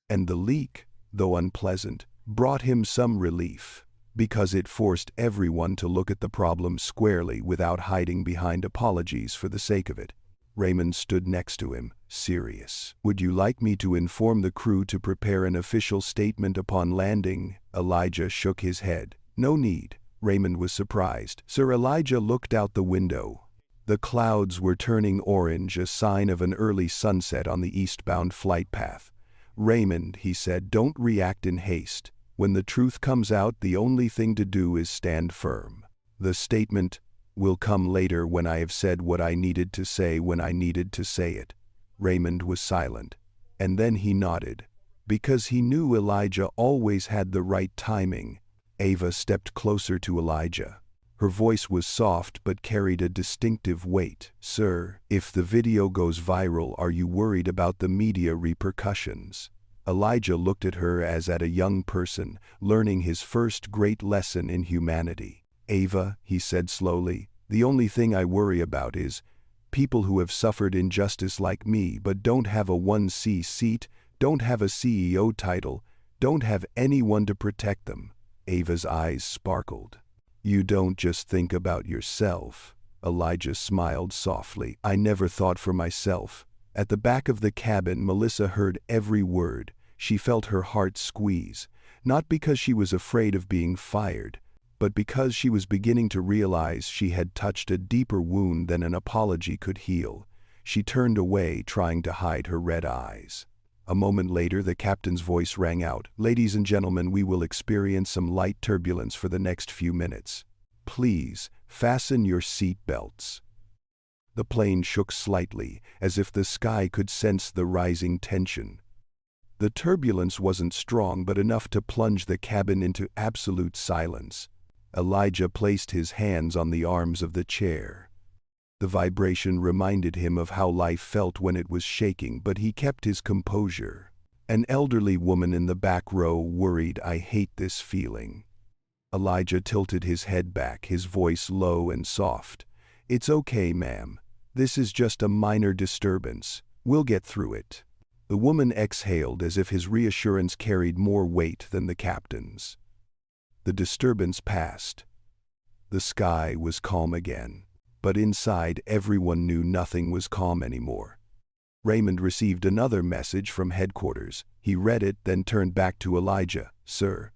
And the leak, though unpleasant, brought him some relief, because it forced everyone to look at the problem squarely without hiding behind apologies for the sake of it. Raymond stood next to him, serious. "Would you like me to inform the crew to prepare an official statement upon landing?" Elijah shook his head. "No need." Raymond was surprised. Sir Elijah looked out the window. The clouds were turning orange, a sign of an early sunset on the eastbound flight path. "Raymond," he said, "don't react in haste. When the truth comes out, the only thing to do is stand firm. The statement will come later when I have said what I needed to say when I needed to say it." Raymond was silent, and then he nodded, because he knew Elijah always had the right timing. Ava stepped closer to Elijah. Her voice was soft but carried a distinctive weight. "Sir, if the video goes viral, are you worried about the media repercussions?" Elijah looked at her as at a young person, learning his first great lesson in humanity. "Ava," he said slowly, "the only thing I worry about is people who have suffered injustice like me but don't have a 1C seat, don't have a CEO title, don't have anyone to protect them." Ava's eyes sparkled. "You don't just think about yourself." Elijah smiled softly. "I never thought for myself." At the back of the cabin, Melissa heard every word. She felt her heart squeeze, not because she was afraid of being fired, but because she was beginning to realize she had touched a deeper wound than an apology could heal. She turned away, trying to hide her red eyes. A moment later, the captain's voice rang out. "Ladies and gentlemen, we will experience some light turbulence for the next few minutes. Please, fasten your seat belts." The plane shook slightly, as if the sky could sense the rising tension. The turbulence wasn't strong, but enough to plunge the cabin into absolute silence. Elijah placed his hands on the arms of the chair. The vibration reminded him of how life felt when it was shaking, but he kept his composure. An elderly woman in the back row worried, "I hate this feeling." Elijah tilted his head back, his voice low and soft. "It's okay, ma'am. This is just a minor disturbance. We'll get through it." The woman exhaled as if his reassurance carried more weight than the captain's. The disturbance passed. The sky was calm again. But inside, everyone knew nothing was calm anymore. Raymond received another message from headquarters. He read it, then turned back to Elijah. "Sir."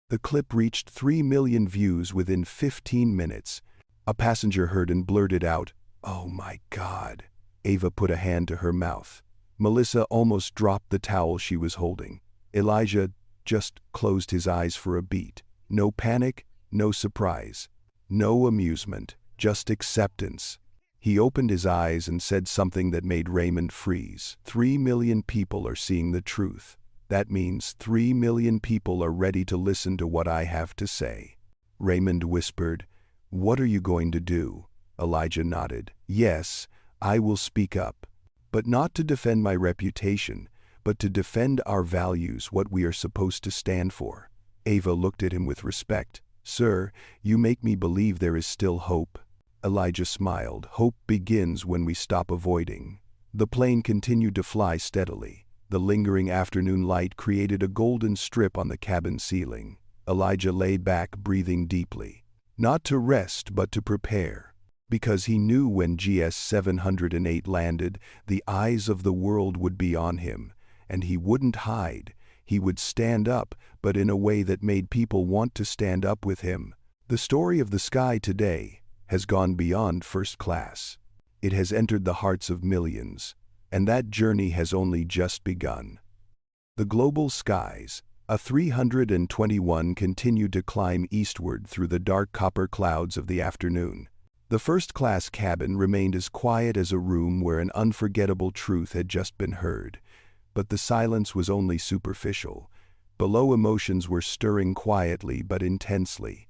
The clip reached 3 million views within 15 minutes. A passenger heard and blurted out, "Oh my God." Ava put a hand to her mouth. Melissa almost dropped the towel she was holding. Elijah just closed his eyes for a beat. No panic, no surprise, no amusement, just acceptance. He opened his eyes and said something that made Raymond freeze. 3 million people are seeing the truth. That means 3 million people are ready to listen to what I have to say. Raymond whispered, "What are you going to do?" Elijah nodded. "Yes, I will speak up. But not to defend my reputation, but to defend our values, what we are supposed to stand for." Ava looked at him with respect. "Sir, you make me believe there is still hope." Elijah smiled. "Hope begins when we stop avoiding." The plane continued to fly steadily. The lingering afternoon light created a golden strip on the cabin ceiling. Elijah lay back, breathing deeply. Not to rest, but to prepare. Because he knew when GS 708 landed, the eyes of the world would be on him, and he wouldn't hide. He would stand up, but in a way that made people want to stand up with him. The story of the sky today has gone beyond first class. It has entered the hearts of millions, and that journey has only just begun. The global skies, a 321, continued to climb eastward through the dark copper clouds of the afternoon. The first-class cabin remained as quiet as a room where an unforgettable truth had just been heard. But the silence was only superficial. Below, emotions were stirring quietly but intensely.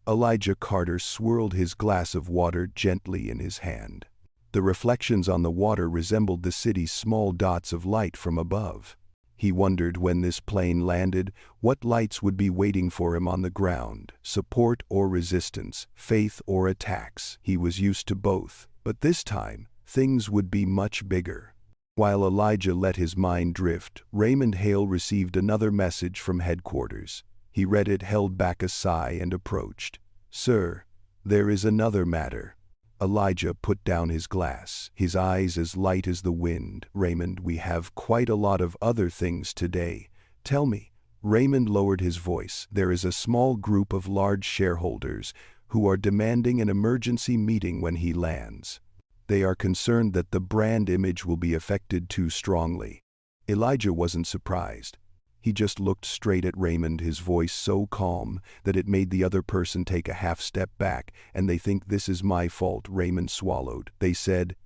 Elijah Carter swirled his glass of water gently in his hand. The reflections on the water resembled the city's small dots of light from above. He wondered when this plane landed, what lights would be waiting for him on the ground, support or resistance, faith or attacks. He was used to both, but this time, things would be much bigger. While Elijah let his mind drift, Raymond Hale received another message from headquarters. He read it, held back a sigh, and approached. "Sir, there is another matter." Elijah put down his glass, his eyes as light as the wind. "Raymond, we have quite a lot of other things today. Tell me." Raymond lowered his voice. "There is a small group of large shareholders who are demanding an emergency meeting when he lands. They are concerned that the brand image will be affected too strongly." Elijah wasn't surprised. He just looked straight at Raymond, his voice so calm that it made the other person take a half step back. "And they think this is my fault." Raymond swallowed. "They said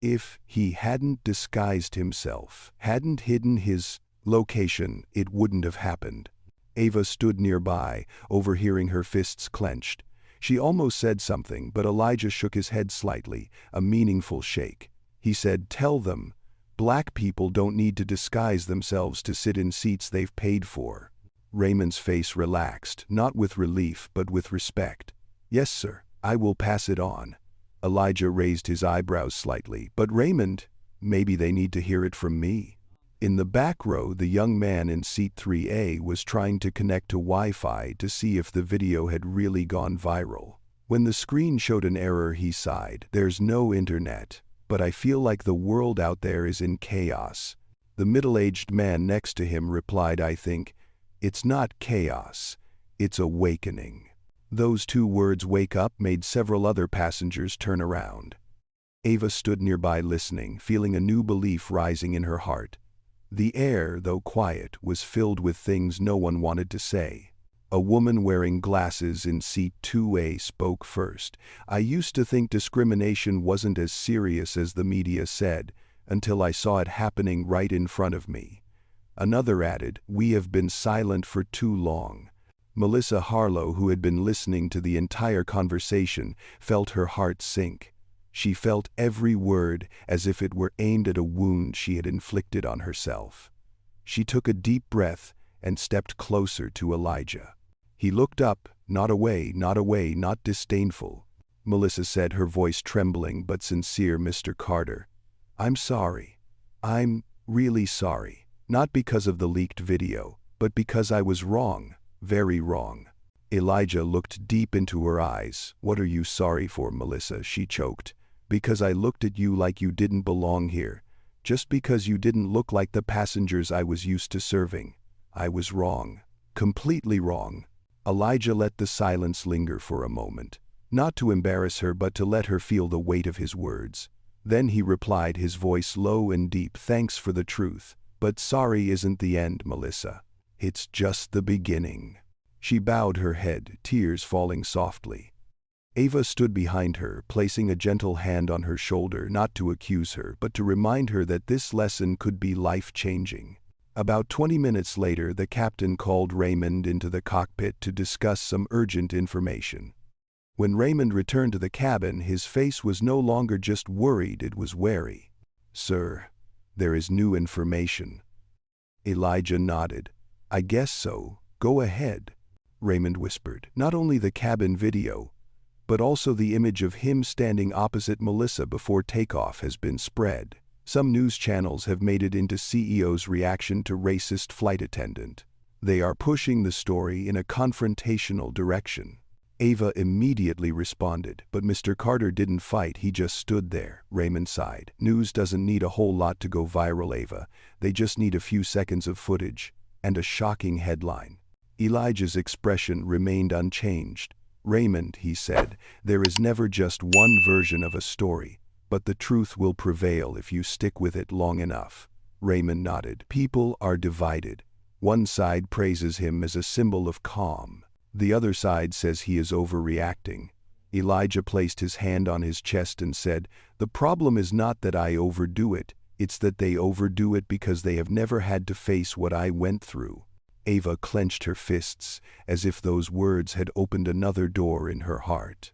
if he hadn't disguised himself, hadn't hidden his location, it wouldn't have happened." Ava stood nearby, overhearing her fists clenched. She almost said something, but Elijah shook his head slightly, a meaningful shake. He said, "Tell them, black people don't need to disguise themselves to sit in seats they've paid for." Raymond's face relaxed, not with relief but with respect. "Yes, sir, I will pass it on." Elijah raised his eyebrows slightly. "But Raymond, maybe they need to hear it from me." In the back row, the young man in seat 3A was trying to connect to Wi-Fi to see if the video had really gone viral. When the screen showed an error, he sighed. "There's no internet. But I feel like the world out there is in chaos." The middle-aged man next to him replied, "I think it's not chaos, it's awakening." Those two words, "wake up," made several other passengers turn around. Ava stood nearby listening, feeling a new belief rising in her heart. The air, though quiet, was filled with things no one wanted to say. A woman wearing glasses in seat 2A spoke first. "I used to think discrimination wasn't as serious as the media said, until I saw it happening right in front of me." Another added, "We have been silent for too long." Melissa Harlow, who had been listening to the entire conversation, felt her heart sink. She felt every word as if it were aimed at a wound she had inflicted on herself. She took a deep breath and stepped closer to Elijah. He looked up, not away, not disdainful. "Melissa," said, her voice trembling but sincere, "Mr. Carter, I'm sorry. I'm really sorry. Not because of the leaked video, but because I was wrong, very wrong." Elijah looked deep into her eyes. "What are you sorry for, Melissa?" she choked. "Because I looked at you like you didn't belong here. Just because you didn't look like the passengers I was used to serving. I was wrong. Completely wrong." Elijah let the silence linger for a moment, not to embarrass her but to let her feel the weight of his words. Then he replied, his voice low and deep, "Thanks for the truth. But sorry isn't the end, Melissa. It's just the beginning." She bowed her head, tears falling softly. Ava stood behind her, placing a gentle hand on her shoulder, not to accuse her, but to remind her that this lesson could be life-changing. About 20 minutes later, the captain called Raymond into the cockpit to discuss some urgent information. When Raymond returned to the cabin, his face was no longer just worried, it was wary. "Sir, there is new information." Elijah nodded. "I guess so. Go ahead," Raymond whispered. "Not only the cabin video, but also the image of him standing opposite Melissa before takeoff has been spread." Some news channels have made it into CEO's reaction to racist flight attendant. They are pushing the story in a confrontational direction. Ava immediately responded, but Mr. Carter didn't fight, he just stood there. Raymond sighed. News doesn't need a whole lot to go viral, Ava. They just need a few seconds of footage and a shocking headline. Elijah's expression remained unchanged. Raymond, he said, there is never just one version of a story, but the truth will prevail if you stick with it long enough. Raymond nodded. People are divided. One side praises him as a symbol of calm. The other side says he is overreacting. Elijah placed his hand on his chest and said, "The problem is not that I overdo it, it's that they overdo it because they have never had to face what I went through." Ava clenched her fists, as if those words had opened another door in her heart.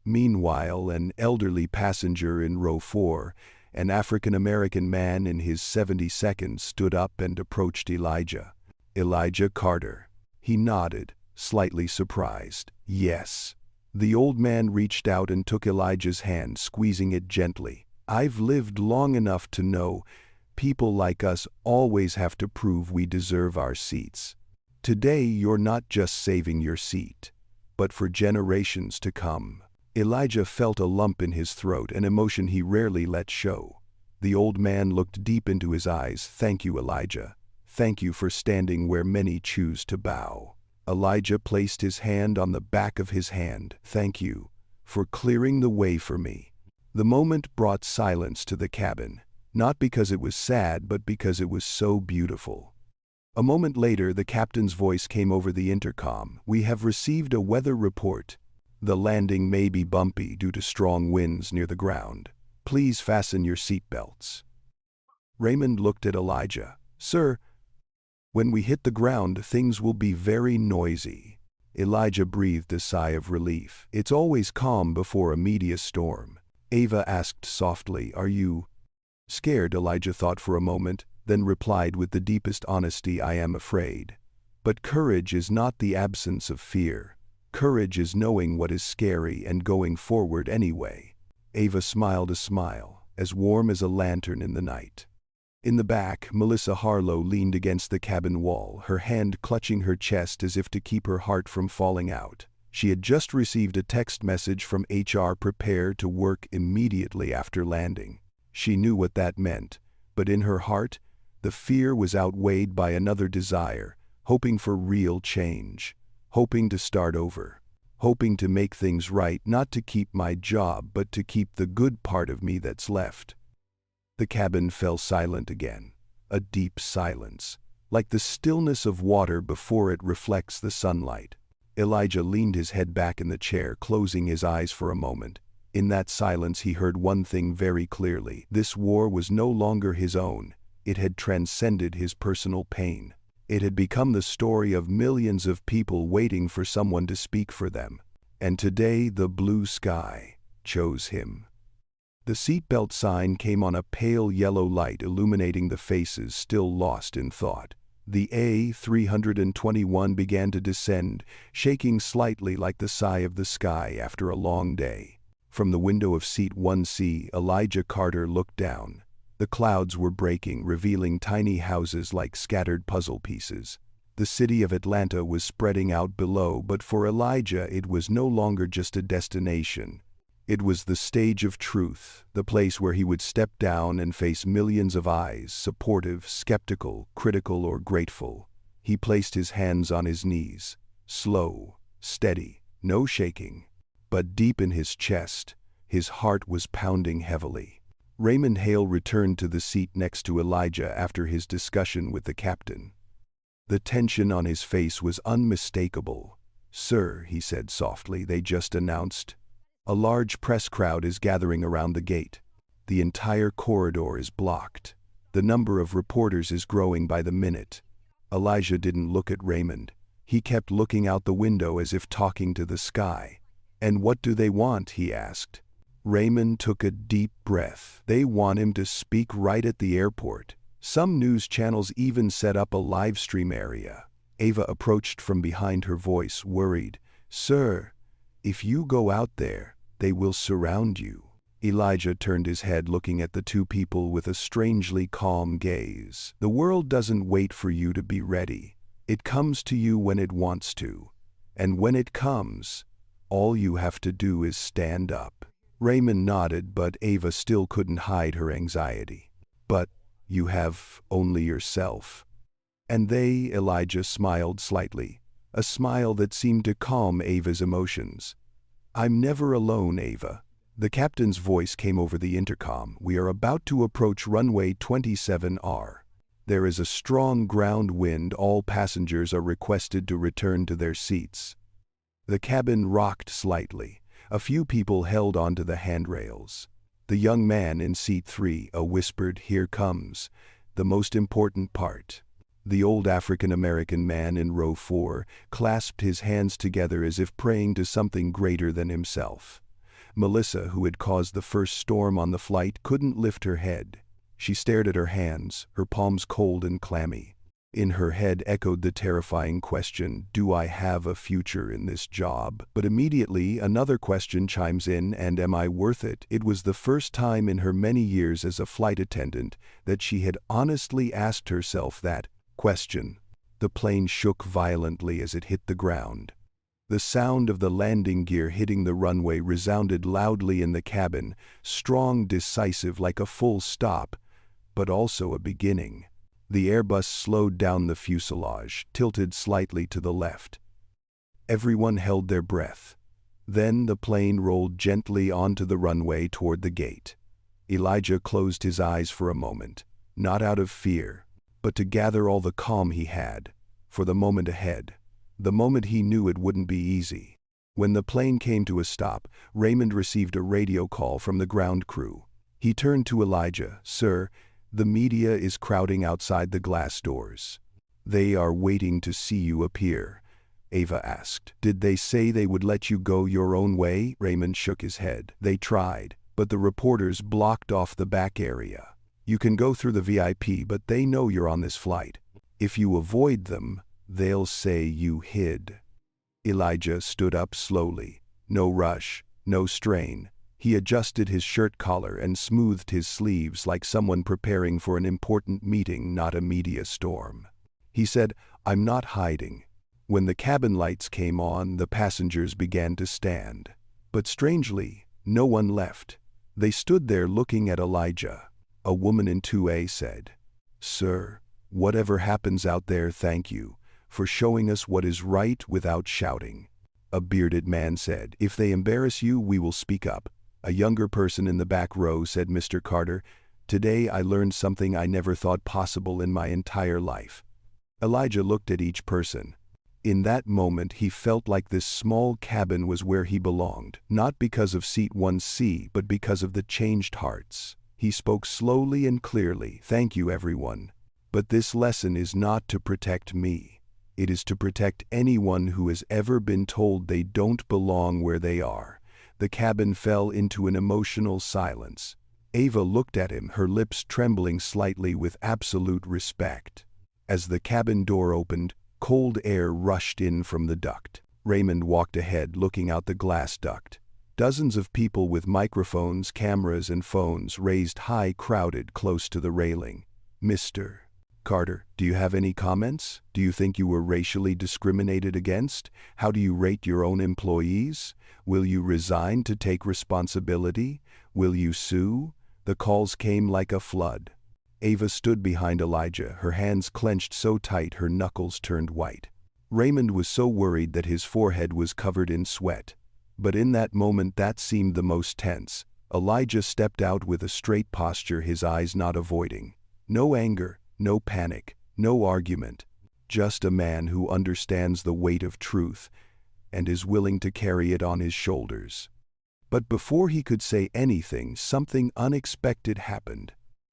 Meanwhile, an elderly passenger in row 4, an African-American man in his 72nd, stood up and approached Elijah. Elijah Carter. He nodded, slightly surprised. Yes. The old man reached out and took Elijah's hand, squeezing it gently. I've lived long enough to know people like us always have to prove we deserve our seats. Today you're not just saving your seat, but for generations to come. Elijah felt a lump in his throat, an emotion he rarely let show. The old man looked deep into his eyes. Thank you, Elijah. Thank you for standing where many choose to bow. Elijah placed his hand on the back of his hand. Thank you for clearing the way for me. The moment brought silence to the cabin, not because it was sad, but because it was so beautiful. A moment later, the captain's voice came over the intercom. We have received a weather report. The landing may be bumpy due to strong winds near the ground. Please fasten your seatbelts. Raymond looked at Elijah. Sir, when we hit the ground, things will be very noisy. Elijah breathed a sigh of relief. It's always calm before a media storm. Ava asked softly, Are you scared? Elijah thought for a moment, then replied with the deepest honesty, I am afraid. But courage is not the absence of fear. Courage is knowing what is scary and going forward anyway. Ava smiled a smile, as warm as a lantern in the night. In the back, Melissa Harlow leaned against the cabin wall, her hand clutching her chest as if to keep her heart from falling out. She had just received a text message from HR: prepare to work immediately after landing. She knew what that meant, but in her heart, the fear was outweighed by another desire, hoping for real change, hoping to start over, hoping to make things right, not to keep my job, but to keep the good part of me that's left. The cabin fell silent again, a deep silence, like the stillness of water before it reflects the sunlight. Elijah leaned his head back in the chair, closing his eyes for a moment. In that silence he heard one thing very clearly. This war was no longer his own. It had transcended his personal pain. It had become the story of millions of people waiting for someone to speak for them. And today the blue sky chose him. The seatbelt sign came on, a pale yellow light illuminating the faces still lost in thought. The A321 began to descend, shaking slightly like the sigh of the sky after a long day. From the window of seat 1C, Elijah Carter looked down. The clouds were breaking, revealing tiny houses like scattered puzzle pieces. The city of Atlanta was spreading out below, but for Elijah it was no longer just a destination. It was the stage of truth, the place where he would step down and face millions of eyes, supportive, skeptical, critical, or grateful. He placed his hands on his knees, slow, steady, no shaking. But deep in his chest, his heart was pounding heavily. Raymond Hale returned to the seat next to Elijah after his discussion with the captain. The tension on his face was unmistakable. Sir, he said softly, they just announced. A large press crowd is gathering around the gate. The entire corridor is blocked. The number of reporters is growing by the minute. Elijah didn't look at Raymond. He kept looking out the window as if talking to the sky. And what do they want? He asked. Raymond took a deep breath. They want him to speak right at the airport. Some news channels even set up a live stream area. Ava approached from behind, her voice worried. Sir, if you go out there, they will surround you. Elijah turned his head, looking at the two people with a strangely calm gaze. The world doesn't wait for you to be ready. It comes to you when it wants to. And when it comes, all you have to do is stand up. Raymond nodded, but Ava still couldn't hide her anxiety. But you have only yourself. And they, Elijah smiled slightly, a smile that seemed to calm Ava's emotions. I'm never alone, Ava. The captain's voice came over the intercom. We are about to approach runway 27R. There is a strong ground wind. All passengers are requested to return to their seats. The cabin rocked slightly. A few people held onto the handrails. The young man in seat 3 whispered, "Here comes the most important part." The old African-American man in row 4 clasped his hands together as if praying to something greater than himself. Melissa, who had caused the first storm on the flight, couldn't lift her head. She stared at her hands, her palms cold and clammy. In her head echoed the terrifying question, do I have a future in this job? But immediately another question chimes in, and am I worth it? It was the first time in her many years as a flight attendant that she had honestly asked herself that question. The plane shook violently as it hit the ground. The sound of the landing gear hitting the runway resounded loudly in the cabin, strong, decisive, like a full stop, but also a beginning. The Airbus slowed down the fuselage, tilted slightly to the left. Everyone held their breath. Then the plane rolled gently onto the runway toward the gate. Elijah closed his eyes for a moment, not out of fear, but to gather all the calm he had, for the moment ahead. The moment he knew it wouldn't be easy. When the plane came to a stop, Raymond received a radio call from the ground crew. He turned to Elijah. "Sir, the media is crowding outside the glass doors. They are waiting to see you appear." Ava asked. "Did they say they would let you go your own way?" Raymond shook his head. "They tried, but the reporters blocked off the back area. You can go through the VIP, but they know you're on this flight. If you avoid them, they'll say you hid." Elijah stood up slowly. No rush, no strain. He adjusted his shirt collar and smoothed his sleeves like someone preparing for an important meeting, not a media storm. He said, "I'm not hiding." When the cabin lights came on, the passengers began to stand. But strangely, no one left. They stood there looking at Elijah. A woman in 2A said, "Sir, whatever happens out there, thank you for showing us what is right without shouting." A bearded man said, "If they embarrass you, we will speak up." A younger person in the back row said, "Mr. Carter, today I learned something I never thought possible in my entire life." Elijah looked at each person. In that moment he felt like this small cabin was where he belonged, not because of seat 1C, but because of the changed hearts. He spoke slowly and clearly, "Thank you, everyone. But this lesson is not to protect me. It is to protect anyone who has ever been told they don't belong where they are." The cabin fell into an emotional silence. Ava looked at him, her lips trembling slightly with absolute respect. As the cabin door opened, cold air rushed in from the duct. Raymond walked ahead, looking out the glass duct. Dozens of people with microphones, cameras, and phones raised high, crowded close to the railing. "Mr. Carter, do you have any comments? Do you think you were racially discriminated against? How do you rate your own employees? Will you resign to take responsibility? Will you sue?" The calls came like a flood. Ava stood behind Elijah, her hands clenched so tight her knuckles turned white. Raymond was so worried that his forehead was covered in sweat. But in that moment that seemed the most tense. Elijah stepped out with a straight posture, his eyes not avoiding. No anger, no panic, no argument. Just a man who understands the weight of truth and is willing to carry it on his shoulders. But before he could say anything, something unexpected happened.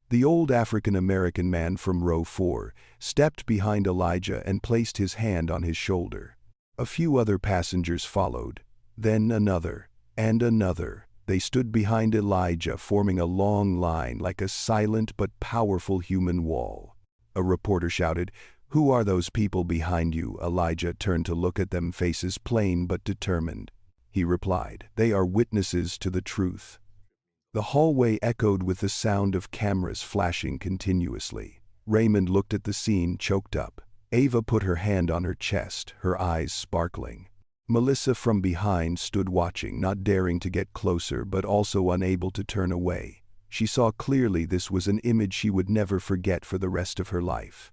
The old African-American man from row 4 stepped behind Elijah and placed his hand on his shoulder. A few other passengers followed, then another, and another. They stood behind Elijah, forming a long line like a silent but powerful human wall. A reporter shouted, "Who are those people behind you?" Elijah turned to look at them, faces plain but determined. He replied, "They are witnesses to the truth." The hallway echoed with the sound of cameras flashing continuously. Raymond looked at the scene, choked up. Ava put her hand on her chest, her eyes sparkling. Melissa from behind stood watching, not daring to get closer but also unable to turn away. She saw clearly this was an image she would never forget for the rest of her life.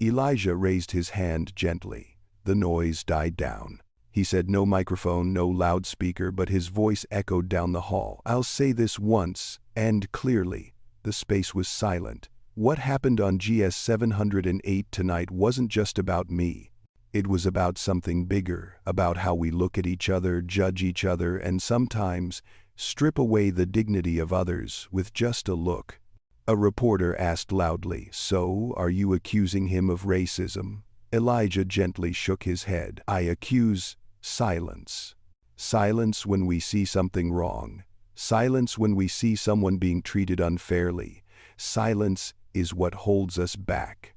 Elijah raised his hand gently. The noise died down. He said no microphone, no loudspeaker, but his voice echoed down the hall. I'll say this once, and clearly. The space was silent. What happened on GS 708 tonight wasn't just about me. It was about something bigger, about how we look at each other, judge each other, and sometimes strip away the dignity of others with just a look. A reporter asked loudly, "So, are you accusing him of racism?" Elijah gently shook his head. "I accuse silence. Silence when we see something wrong. Silence when we see someone being treated unfairly. Silence is what holds us back."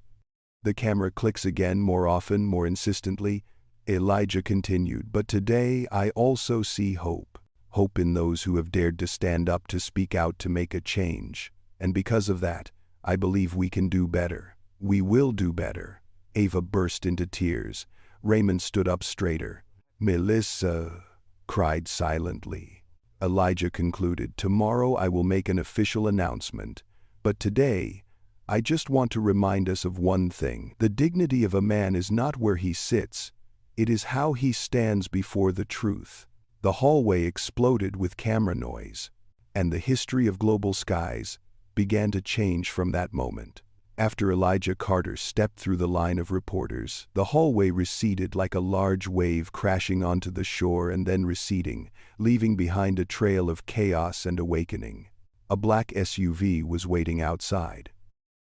The camera clicks again, more often, more insistently. Elijah continued, "But today I also see hope. Hope in those who have dared to stand up, to speak out, to make a change. And because of that, I believe we can do better. We will do better." Ava burst into tears. Raymond stood up straighter. "Melissa," cried silently. Elijah concluded, "Tomorrow I will make an official announcement. But today, I just want to remind us of one thing. The dignity of a man is not where he sits. It is how he stands before the truth." The hallway exploded with camera noise, and the history of global skies began to change from that moment. After Elijah Carter stepped through the line of reporters, the hallway receded like a large wave, crashing onto the shore and then receding, leaving behind a trail of chaos and awakening. A black SUV was waiting outside.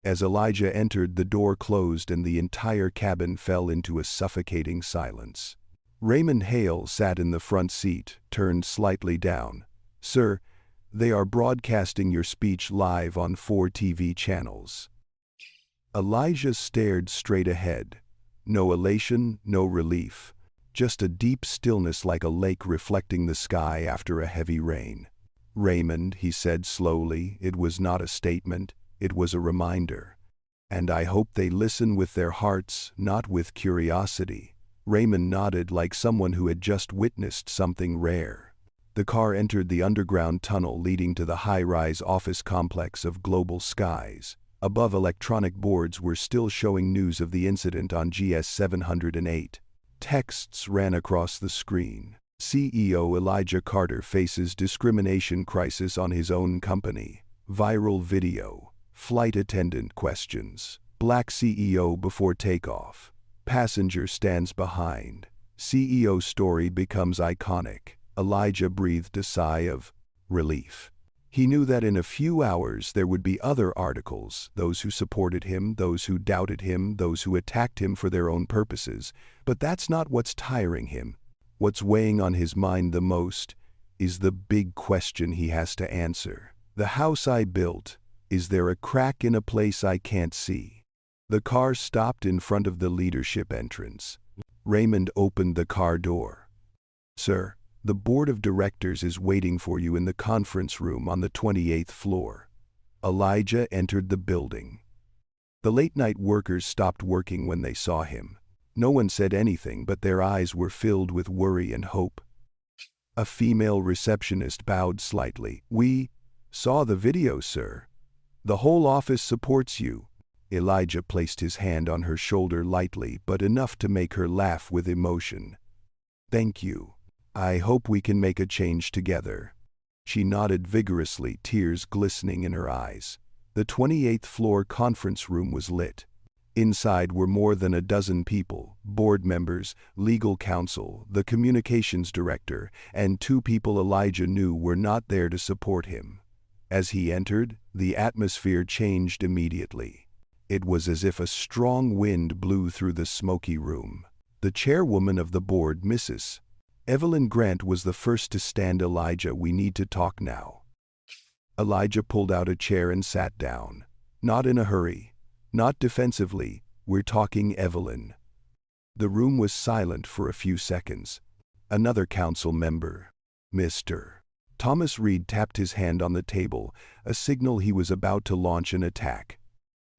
As Elijah entered, the door closed and the entire cabin fell into a suffocating silence. Raymond Hale sat in the front seat, turned slightly down. "Sir, they are broadcasting your speech live on 4 TV channels." Elijah stared straight ahead. No elation, no relief. Just a deep stillness, like a lake reflecting the sky after a heavy rain. "Raymond," he said slowly, "it was not a statement, it was a reminder. And I hope they listen with their hearts, not with curiosity." Raymond nodded like someone who had just witnessed something rare. The car entered the underground tunnel leading to the high-rise office complex of Global Skies. Above, electronic boards were still showing news of the incident on GS 708. Texts ran across the screen. "CEO Elijah Carter faces discrimination crisis on his own company." Viral video. "Flight attendant questions. Black CEO before takeoff. Passenger stands behind. CEO story becomes iconic." Elijah breathed a sigh of relief. He knew that in a few hours there would be other articles, those who supported him, those who doubted him, those who attacked him for their own purposes. But that's not what's tiring him. What's weighing on his mind the most is the big question he has to answer. "The house I built, is there a crack in a place I can't see?" The car stopped in front of the leadership entrance. Raymond opened the car door. "Sir, the board of directors is waiting for you in the conference room on the 28th floor." Elijah entered the building. The late-night workers stopped working when they saw him. No one said anything, but their eyes were filled with worry and hope. A female receptionist bowed slightly. "We saw the video, sir. The whole office supports you." Elijah placed his hand on her shoulder lightly, but enough to make her laugh with emotion. "Thank you. I hope we can make a change together." She nodded vigorously, tears glistening in her eyes. The 28th floor conference room was lit. Inside were more than a dozen people, board members, legal counsel, the communications director, and 2 people Elijah knew were not there to support him. As he entered, the atmosphere changed immediately. It was as if a strong wind blew through the smoky room. The chairwoman of the board, Mrs. Evelyn Grant, was the first to stand. "Elijah, we need to talk now." Elijah pulled out a chair and sat down. "Not in a hurry. Not defensively. We're talking, Evelyn." The room was silent for a few seconds. Another council member, Mr. Thomas Reed tapped his hand on the table, a signal he was about to launch an attack.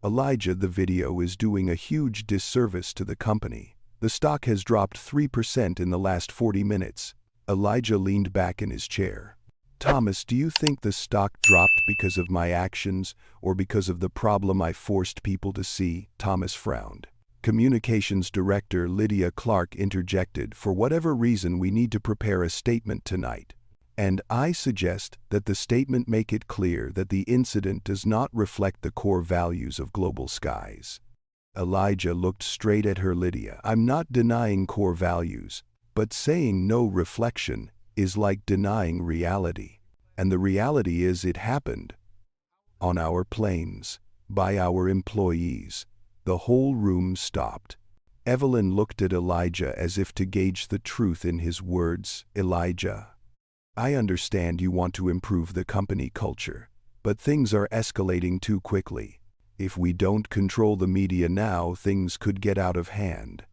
Elijah, the video is doing a huge disservice to the company. The stock has dropped 3% in the last 40 minutes. Elijah leaned back in his chair. Thomas, do you think the stock dropped because of my actions or because of the problem I forced people to see? Thomas frowned. Communications Director Lydia Clark interjected, for whatever reason we need to prepare a statement tonight. And I suggest that the statement make it clear that the incident does not reflect the core values of Global Skies. Elijah looked straight at her. Lydia, I'm not denying core values, but saying no reflection is like denying reality. And the reality is it happened. On our planes, by our employees. The whole room stopped. Evelyn looked at Elijah as if to gauge the truth in his words. Elijah, I understand you want to improve the company culture, but things are escalating too quickly. If we don't control the media now, things could get out of hand.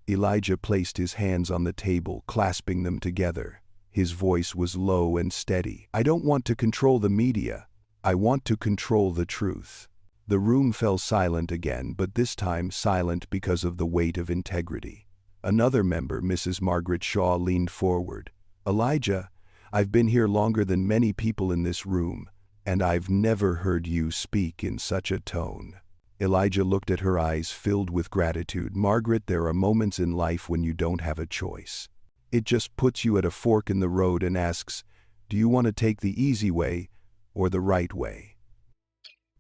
Elijah placed his hands on the table, clasping them together. His voice was low and steady. I don't want to control the media. I want to control the truth. The room fell silent again, but this time silent because of the weight of integrity. Another member, Mrs. Margaret Shaw, leaned forward. Elijah, I've been here longer than many people in this room, and I've never heard you speak in such a tone. Elijah looked at her, eyes filled with gratitude. Margaret, there are moments in life when you don't have a choice. It just puts you at a fork in the road and asks, do you want to take the easy way or the right way?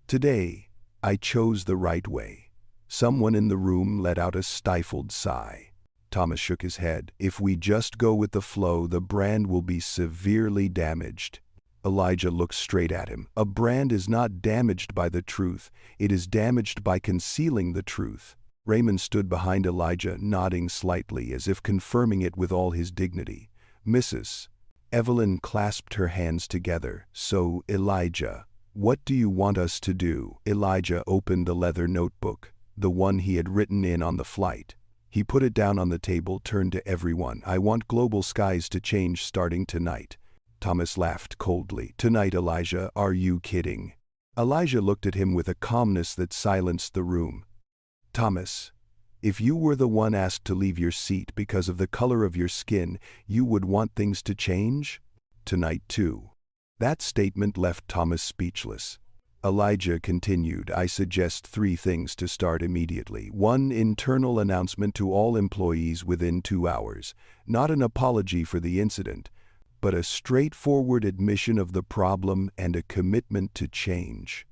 Today, I chose the right way. Someone in the room let out a stifled sigh. Thomas shook his head. If we just go with the flow, the brand will be severely damaged. Elijah looked straight at him. A brand is not damaged by the truth. It is damaged by concealing the truth. Raymond stood behind Elijah, nodding slightly as if confirming it with all his dignity. Mrs. Evelyn clasped her hands together. So, Elijah, what do you want us to do? Elijah opened the leather notebook, the one he had written in on the flight. He put it down on the table, turned to everyone. I want Global Skies to change starting tonight. Thomas laughed coldly. Tonight, Elijah, are you kidding? Elijah looked at him with a calmness that silenced the room. Thomas, if you were the one asked to leave your seat because of the color of your skin, you would want things to change? Tonight, too. That statement left Thomas speechless. Elijah continued, I suggest 3 things to start immediately. 1, internal announcement to all employees within 2 hours. Not an apology for the incident, but a straightforward admission of the problem and a commitment to change.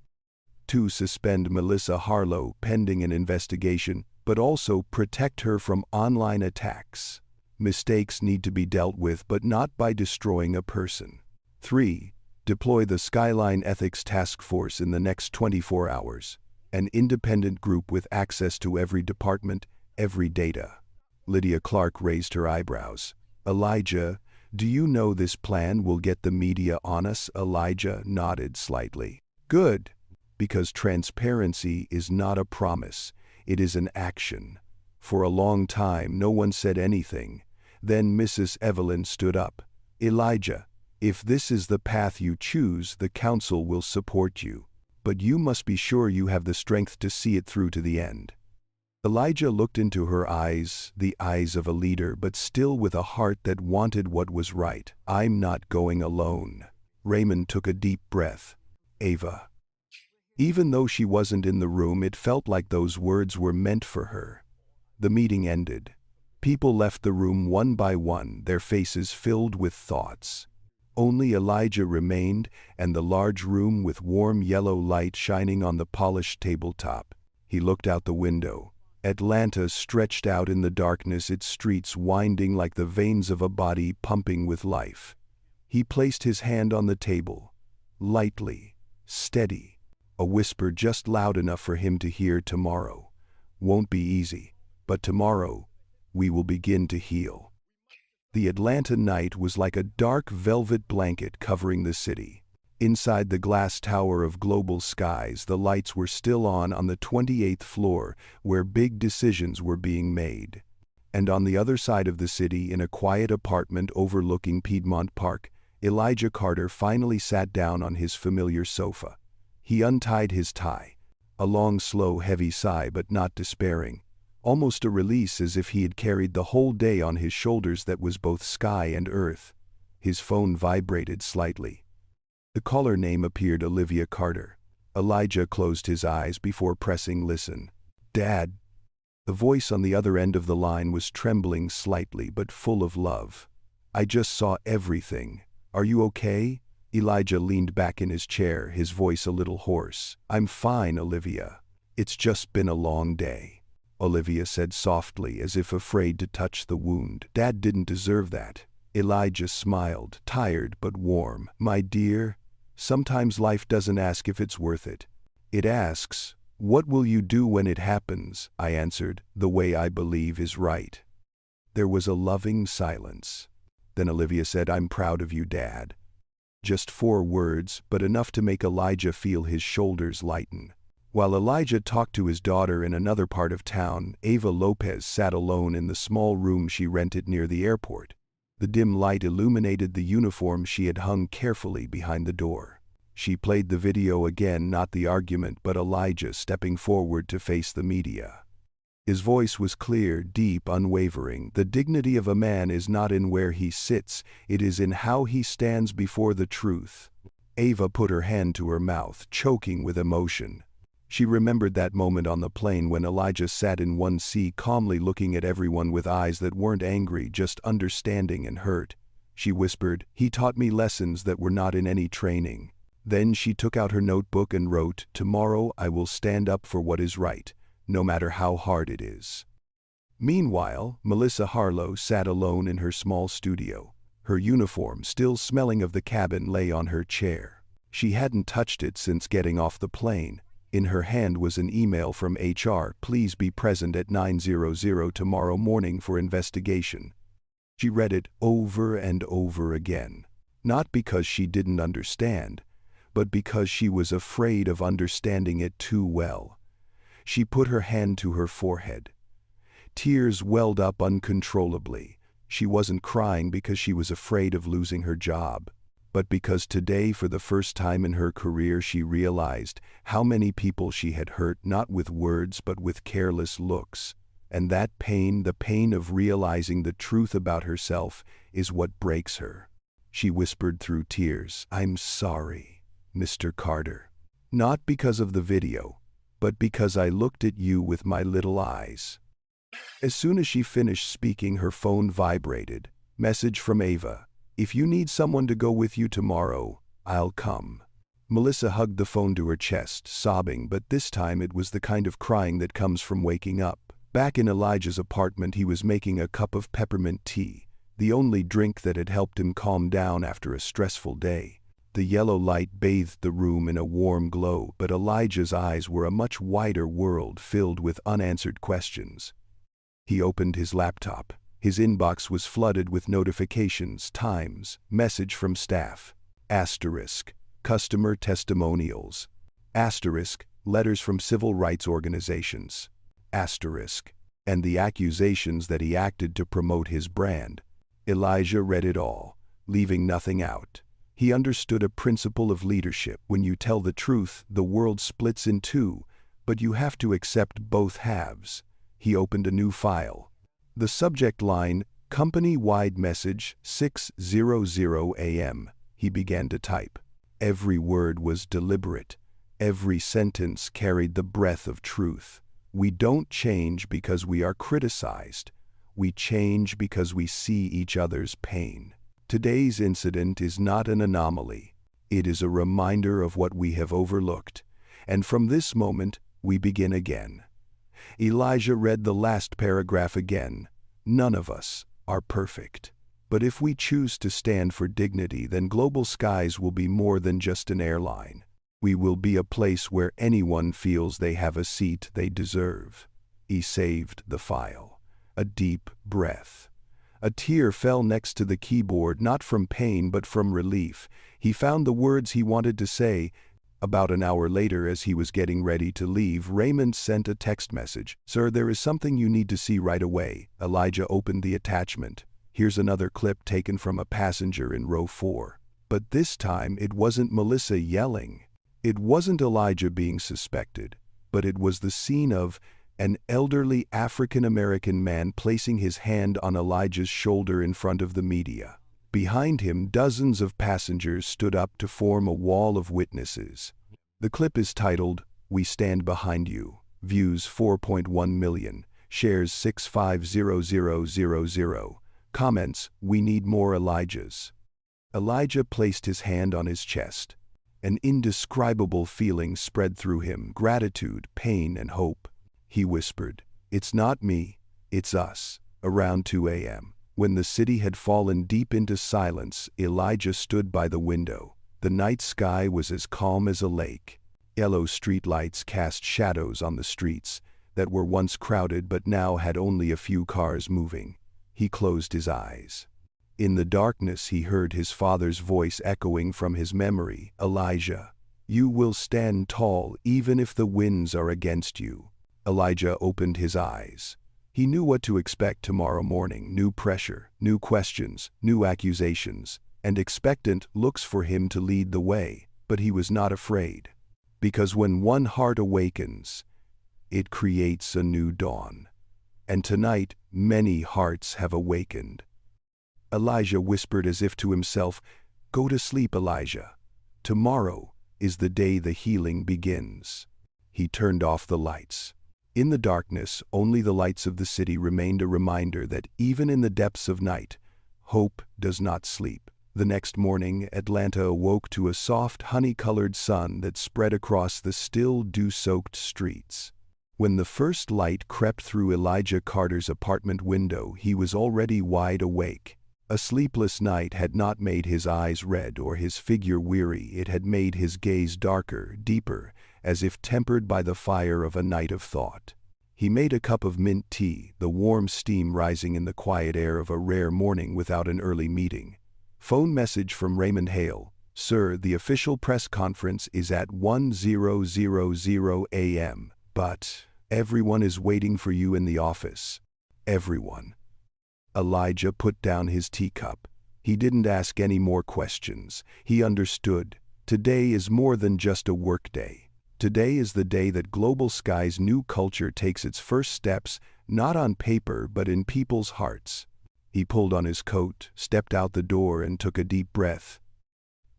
2, suspend Melissa Harlow pending an investigation, but also protect her from online attacks. Mistakes need to be dealt with, but not by destroying a person. 3, deploy the Skyline Ethics Task Force in the next 24 hours, an independent group with access to every department, every data. Lydia Clark raised her eyebrows. Elijah, do you know this plan will get the media on us? Elijah nodded slightly. Good, because transparency is not a promise, it is an action. For a long time, no one said anything. Then Mrs. Evelyn stood up. Elijah, if this is the path you choose, the council will support you. But you must be sure you have the strength to see it through to the end. Elijah looked into her eyes, the eyes of a leader, but still with a heart that wanted what was right. I'm not going alone. Raymond took a deep breath. Ava. Even though she wasn't in the room, it felt like those words were meant for her. The meeting ended. People left the room one by one, their faces filled with thoughts. Only Elijah remained, and the large room with warm yellow light shining on the polished tabletop. He looked out the window. Atlanta stretched out in the darkness, its streets winding like the veins of a body pumping with life. He placed his hand on the table. Lightly, steady, a whisper just loud enough for him to hear. Tomorrow won't be easy, but tomorrow we will begin to heal. The Atlanta night was like a dark velvet blanket covering the city. Inside the glass tower of Global Skies, the lights were still on the 28th floor, where big decisions were being made. And on the other side of the city, in a quiet apartment overlooking Piedmont Park, Elijah Carter finally sat down on his familiar sofa. He untied his tie. A long, slow, heavy sigh, but not despairing. Almost a release, as if he had carried the whole day on his shoulders that was both sky and earth. His phone vibrated slightly. The caller name appeared: Olivia Carter. Elijah closed his eyes before pressing listen. "Dad." The voice on the other end of the line was trembling slightly but full of love. "I just saw everything. Are you okay?" Elijah leaned back in his chair, his voice a little hoarse. "I'm fine, Olivia. It's just been a long day," Olivia said softly, as if afraid to touch the wound. "Dad didn't deserve that." Elijah smiled, tired but warm. "My dear, sometimes life doesn't ask if it's worth it. It asks, what will you do when it happens?" I answered, the way I believe is right. There was a loving silence. Then Olivia said, "I'm proud of you, Dad." Just 4 words, but enough to make Elijah feel his shoulders lighten. While Elijah talked to his daughter in another part of town, Ava Lopez sat alone in the small room she rented near the airport. The dim light illuminated the uniform she had hung carefully behind the door. She played the video again, not the argument, but Elijah stepping forward to face the media. His voice was clear, deep, unwavering. "The dignity of a man is not in where he sits, it is in how he stands before the truth." Ava put her hand to her mouth, choking with emotion. She remembered that moment on the plane when Elijah sat in 1C, calmly looking at everyone with eyes that weren't angry, just understanding and hurt. She whispered, "He taught me lessons that were not in any training." Then she took out her notebook and wrote, "Tomorrow I will stand up for what is right, no matter how hard it is." Meanwhile, Melissa Harlow sat alone in her small studio. Her uniform, still smelling of the cabin, lay on her chair. She hadn't touched it since getting off the plane. In her hand was an email from HR: "Please be present at 9:00 tomorrow morning for investigation." She read it over and over again. Not because she didn't understand, but because she was afraid of understanding it too well. She put her hand to her forehead. Tears welled up uncontrollably. She wasn't crying because she was afraid of losing her job, but because today, for the first time in her career, she realized how many people she had hurt, not with words but with careless looks. And that pain, the pain of realizing the truth about herself, is what breaks her. She whispered through tears, "I'm sorry, Mr. Carter. Not because of the video, but because I looked at you with my little eyes." As soon as she finished speaking, her phone vibrated. Message from Ava: "If you need someone to go with you tomorrow, I'll come." Melissa hugged the phone to her chest, sobbing, but this time it was the kind of crying that comes from waking up. Back in Elijah's apartment, he was making a cup of peppermint tea, the only drink that had helped him calm down after a stressful day. The yellow light bathed the room in a warm glow, but Elijah's eyes were a much wider world filled with unanswered questions. He opened his laptop. His inbox was flooded with notifications: times, message from staff, asterisk, customer testimonials, asterisk, letters from civil rights organizations, asterisk, and the accusations that he acted to promote his brand. Elijah read it all, leaving nothing out. He understood a principle of leadership: when you tell the truth, the world splits in two, but you have to accept both halves. He opened a new file. The subject line, "Company-wide message, 6:00 a.m." He began to type. Every word was deliberate. Every sentence carried the breath of truth. "We don't change because we are criticized. We change because we see each other's pain. Today's incident is not an anomaly. It is a reminder of what we have overlooked. And from this moment, we begin again." Elijah read the last paragraph again. "None of us are perfect. But if we choose to stand for dignity, then Global Skies will be more than just an airline. We will be a place where anyone feels they have a seat they deserve." He saved the file. A deep breath. A tear fell next to the keyboard, not from pain but from relief. He found the words he wanted to say. About an hour later, as he was getting ready to leave, Raymond sent a text message. "Sir, there is something you need to see right away." Elijah opened the attachment. "Here's another clip taken from a passenger in row 4. But this time it wasn't Melissa yelling. It wasn't Elijah being suspected, but it was the scene of an elderly African-American man placing his hand on Elijah's shoulder in front of the media. Behind him, dozens of passengers stood up to form a wall of witnesses. The clip is titled, "We Stand Behind You." Views 4.1 million. Shares 650,000. Comments, "We need more Elijahs." Elijah placed his hand on his chest. An indescribable feeling spread through him, gratitude, pain, and hope. He whispered, "It's not me, it's us." Around 2 a.m., when the city had fallen deep into silence, Elijah stood by the window. The night sky was as calm as a lake. Yellow streetlights cast shadows on the streets that were once crowded but now had only a few cars moving. He closed his eyes. In the darkness he heard his father's voice echoing from his memory, "Elijah, you will stand tall even if the winds are against you." Elijah opened his eyes. He knew what to expect tomorrow morning: new pressure, new questions, new accusations, and expectant looks for him to lead the way. But he was not afraid. Because when one heart awakens, it creates a new dawn. And tonight, many hearts have awakened. Elijah whispered as if to himself, "Go to sleep, Elijah. Tomorrow is the day the healing begins." He turned off the lights. In the darkness, only the lights of the city remained, a reminder that even in the depths of night, hope does not sleep. The next morning, Atlanta awoke to a soft, honey-colored sun that spread across the still, dew-soaked streets. When the first light crept through Elijah Carter's apartment window, he was already wide awake. A sleepless night had not made his eyes red or his figure weary. It had made his gaze darker, deeper, as if tempered by the fire of a night of thought. He made a cup of mint tea, the warm steam rising in the quiet air of a rare morning without an early meeting. Phone message from Raymond Hale. "Sir, the official press conference is at 10:00 a.m. But everyone is waiting for you in the office." Everyone. Elijah put down his teacup. He didn't ask any more questions. He understood. Today is more than just a workday. Today is the day that Global Sky's new culture takes its first steps, not on paper but in people's hearts. He pulled on his coat, stepped out the door, and took a deep breath.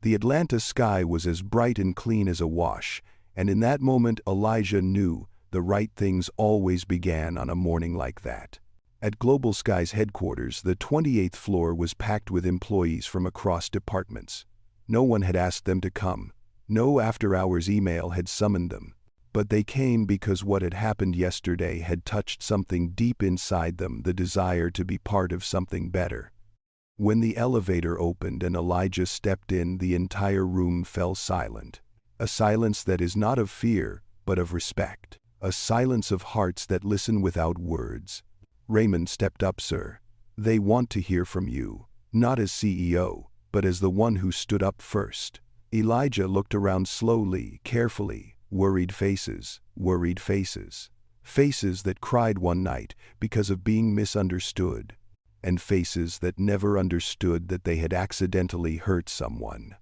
The Atlanta sky was as bright and clean as a wash, and in that moment Elijah knew the right things always began on a morning like that. At Global Sky's headquarters, the 28th floor was packed with employees from across departments. No one had asked them to come. No after-hours email had summoned them. But they came because what had happened yesterday had touched something deep inside them, the desire to be part of something better. When the elevator opened and Elijah stepped in, the entire room fell silent. A silence that is not of fear, but of respect. A silence of hearts that listen without words. "Raymond stepped up, sir. They want to hear from you, not as CEO, but as the one who stood up first." Elijah looked around slowly, carefully. Worried faces, worried faces. Faces that cried one night because of being misunderstood, and faces that never understood that they had accidentally hurt someone.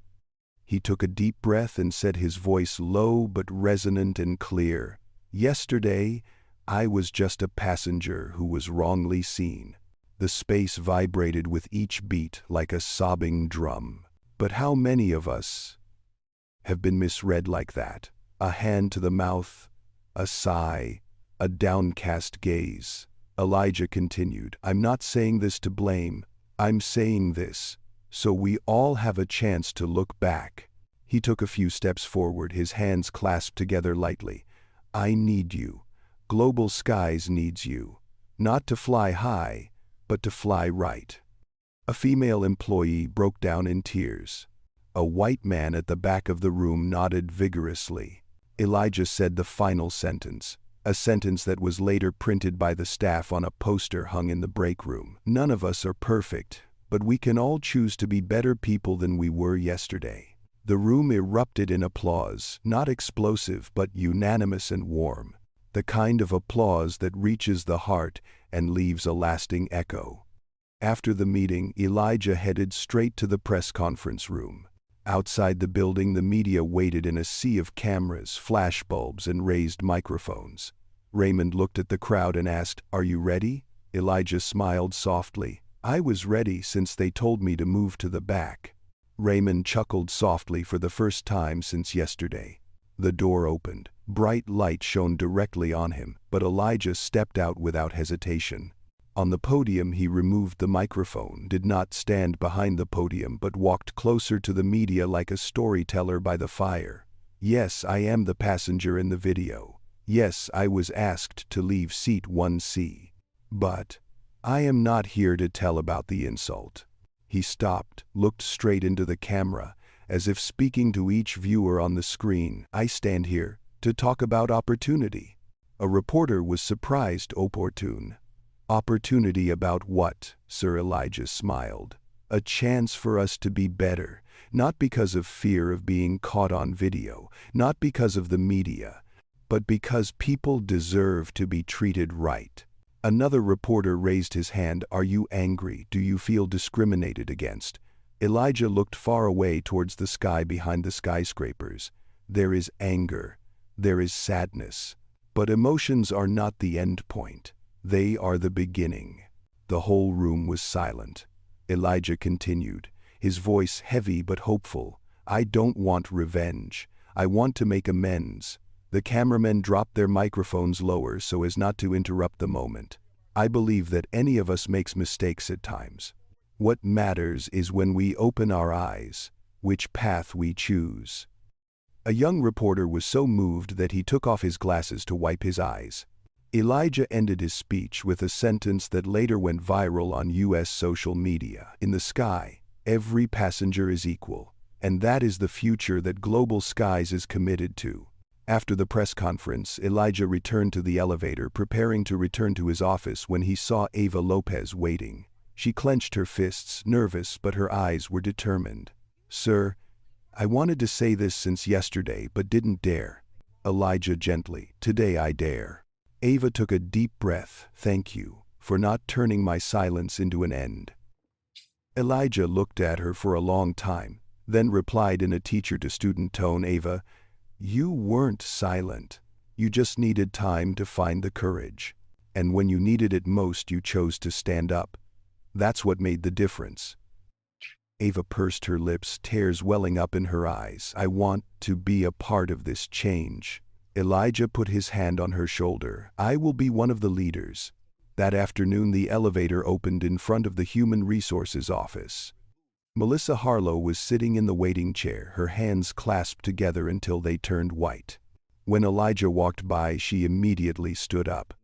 He took a deep breath and said, his voice low but resonant and clear, "Yesterday, I was just a passenger who was wrongly seen." The space vibrated with each beat like a sobbing drum. But how many of us have been misread like that? A hand to the mouth, a sigh, a downcast gaze. Elijah continued, "I'm not saying this to blame. I'm saying this so we all have a chance to look back." He took a few steps forward, his hands clasped together lightly. "I need you. Global Skies needs you. Not to fly high, but to fly right." A female employee broke down in tears. A white man at the back of the room nodded vigorously. Elijah said the final sentence, a sentence that was later printed by the staff on a poster hung in the break room. "None of us are perfect, but we can all choose to be better people than we were yesterday." The room erupted in applause, not explosive but unanimous and warm. The kind of applause that reaches the heart and leaves a lasting echo. After the meeting, Elijah headed straight to the press conference room. Outside the building, the media waited in a sea of cameras, flashbulbs, and raised microphones. Raymond looked at the crowd and asked, "Are you ready?" Elijah smiled softly. "I was ready since they told me to move to the back." Raymond chuckled softly for the first time since yesterday. The door opened. Bright light shone directly on him, but Elijah stepped out without hesitation. On the podium, he removed the microphone, did not stand behind the podium, but walked closer to the media like a storyteller by the fire. "Yes, I am the passenger in the video. Yes, I was asked to leave seat 1C. But I am not here to tell about the insult." He stopped, looked straight into the camera, as if speaking to each viewer on the screen. "I stand here to talk about opportunity." A reporter was surprised. "Opportune? Opportunity about what?" Sir Elijah smiled. "A chance for us to be better, not because of fear of being caught on video, not because of the media, but because people deserve to be treated right." Another reporter raised his hand. "Are you angry? Do you feel discriminated against?" Elijah looked far away towards the sky behind the skyscrapers. "There is anger. There is sadness. But emotions are not the end point. They are the beginning." The whole room was silent. Elijah continued, his voice heavy but hopeful. "I don't want revenge. I want to make amends." The cameramen dropped their microphones lower so as not to interrupt the moment. "I believe that any of us makes mistakes at times. What matters is when we open our eyes, which path we choose." A young reporter was so moved that he took off his glasses to wipe his eyes. Elijah ended his speech with a sentence that later went viral on US social media. "In the sky, every passenger is equal, and that is the future that Global Skies is committed to." After the press conference, Elijah returned to the elevator, preparing to return to his office when he saw Ava Lopez waiting. She clenched her fists, nervous, but her eyes were determined. "Sir, I wanted to say this since yesterday, but didn't dare." Elijah gently, "Today I dare." Ava took a deep breath. "Thank you for not turning my silence into an end." Elijah looked at her for a long time, then replied in a teacher-to-student tone, "Ava, you weren't silent. You just needed time to find the courage. And when you needed it most, you chose to stand up. That's what made the difference." Ava pursed her lips, tears welling up in her eyes. "I want to be a part of this change." Elijah put his hand on her shoulder. "I will be one of the leaders." That afternoon, the elevator opened in front of the Human Resources office. Melissa Harlow was sitting in the waiting chair, her hands clasped together until they turned white. When Elijah walked by, she immediately stood up.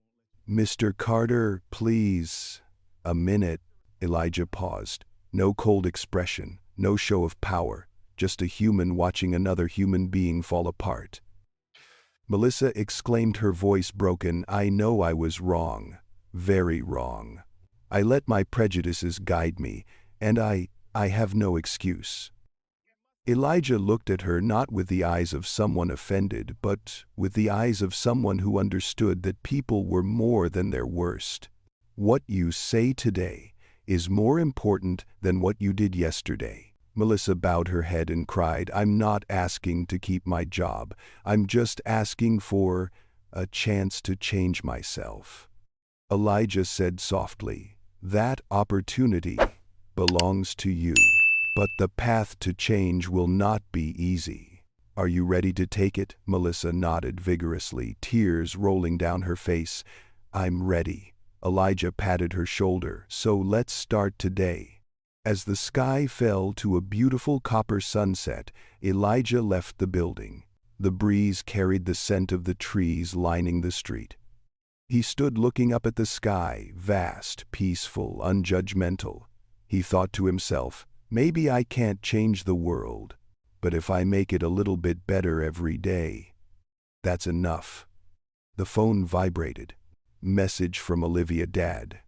"Mr. Carter, please." "A minute." Elijah paused. No cold expression, no show of power, just a human watching another human being fall apart. Melissa exclaimed, her voice broken, "I know I was wrong. Very wrong. I let my prejudices guide me, and I have no excuse." Elijah looked at her not with the eyes of someone offended, but with the eyes of someone who understood that people were more than their worst. "What you say today is more important than what you did yesterday." Melissa bowed her head and cried, "I'm not asking to keep my job. I'm just asking for a chance to change myself." Elijah said softly, "That opportunity belongs to you. But the path to change will not be easy. Are you ready to take it?" Melissa nodded vigorously, tears rolling down her face. "I'm ready." Elijah patted her shoulder. "So let's start today." As the sky fell to a beautiful copper sunset, Elijah left the building. The breeze carried the scent of the trees lining the street. He stood looking up at the sky, vast, peaceful, unjudgmental. He thought to himself, "Maybe I can't change the world, but if I make it a little bit better every day, that's enough." The phone vibrated. Message from Olivia: "Dad,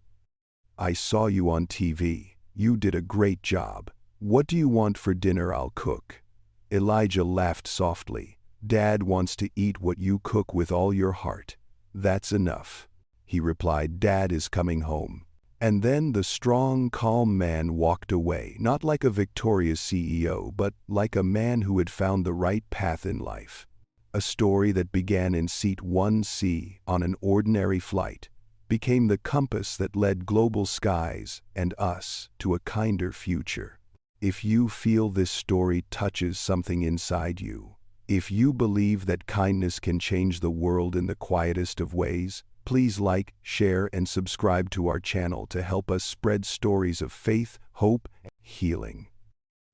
I saw you on TV. You did a great job. What do you want for dinner? I'll cook." Elijah laughed softly. "Dad wants to eat what you cook with all your heart." "That's enough," he replied. "Dad is coming home." And then the strong, calm man walked away, not like a victorious CEO, but like a man who had found the right path in life. A story that began in seat 1C on an ordinary flight became the compass that led global skies and us to a kinder future. If you feel this story touches something inside you, if you believe that kindness can change the world in the quietest of ways, please like, share, and subscribe to our channel to help us spread stories of faith, hope, and healing.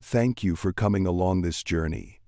Thank you for coming along this journey.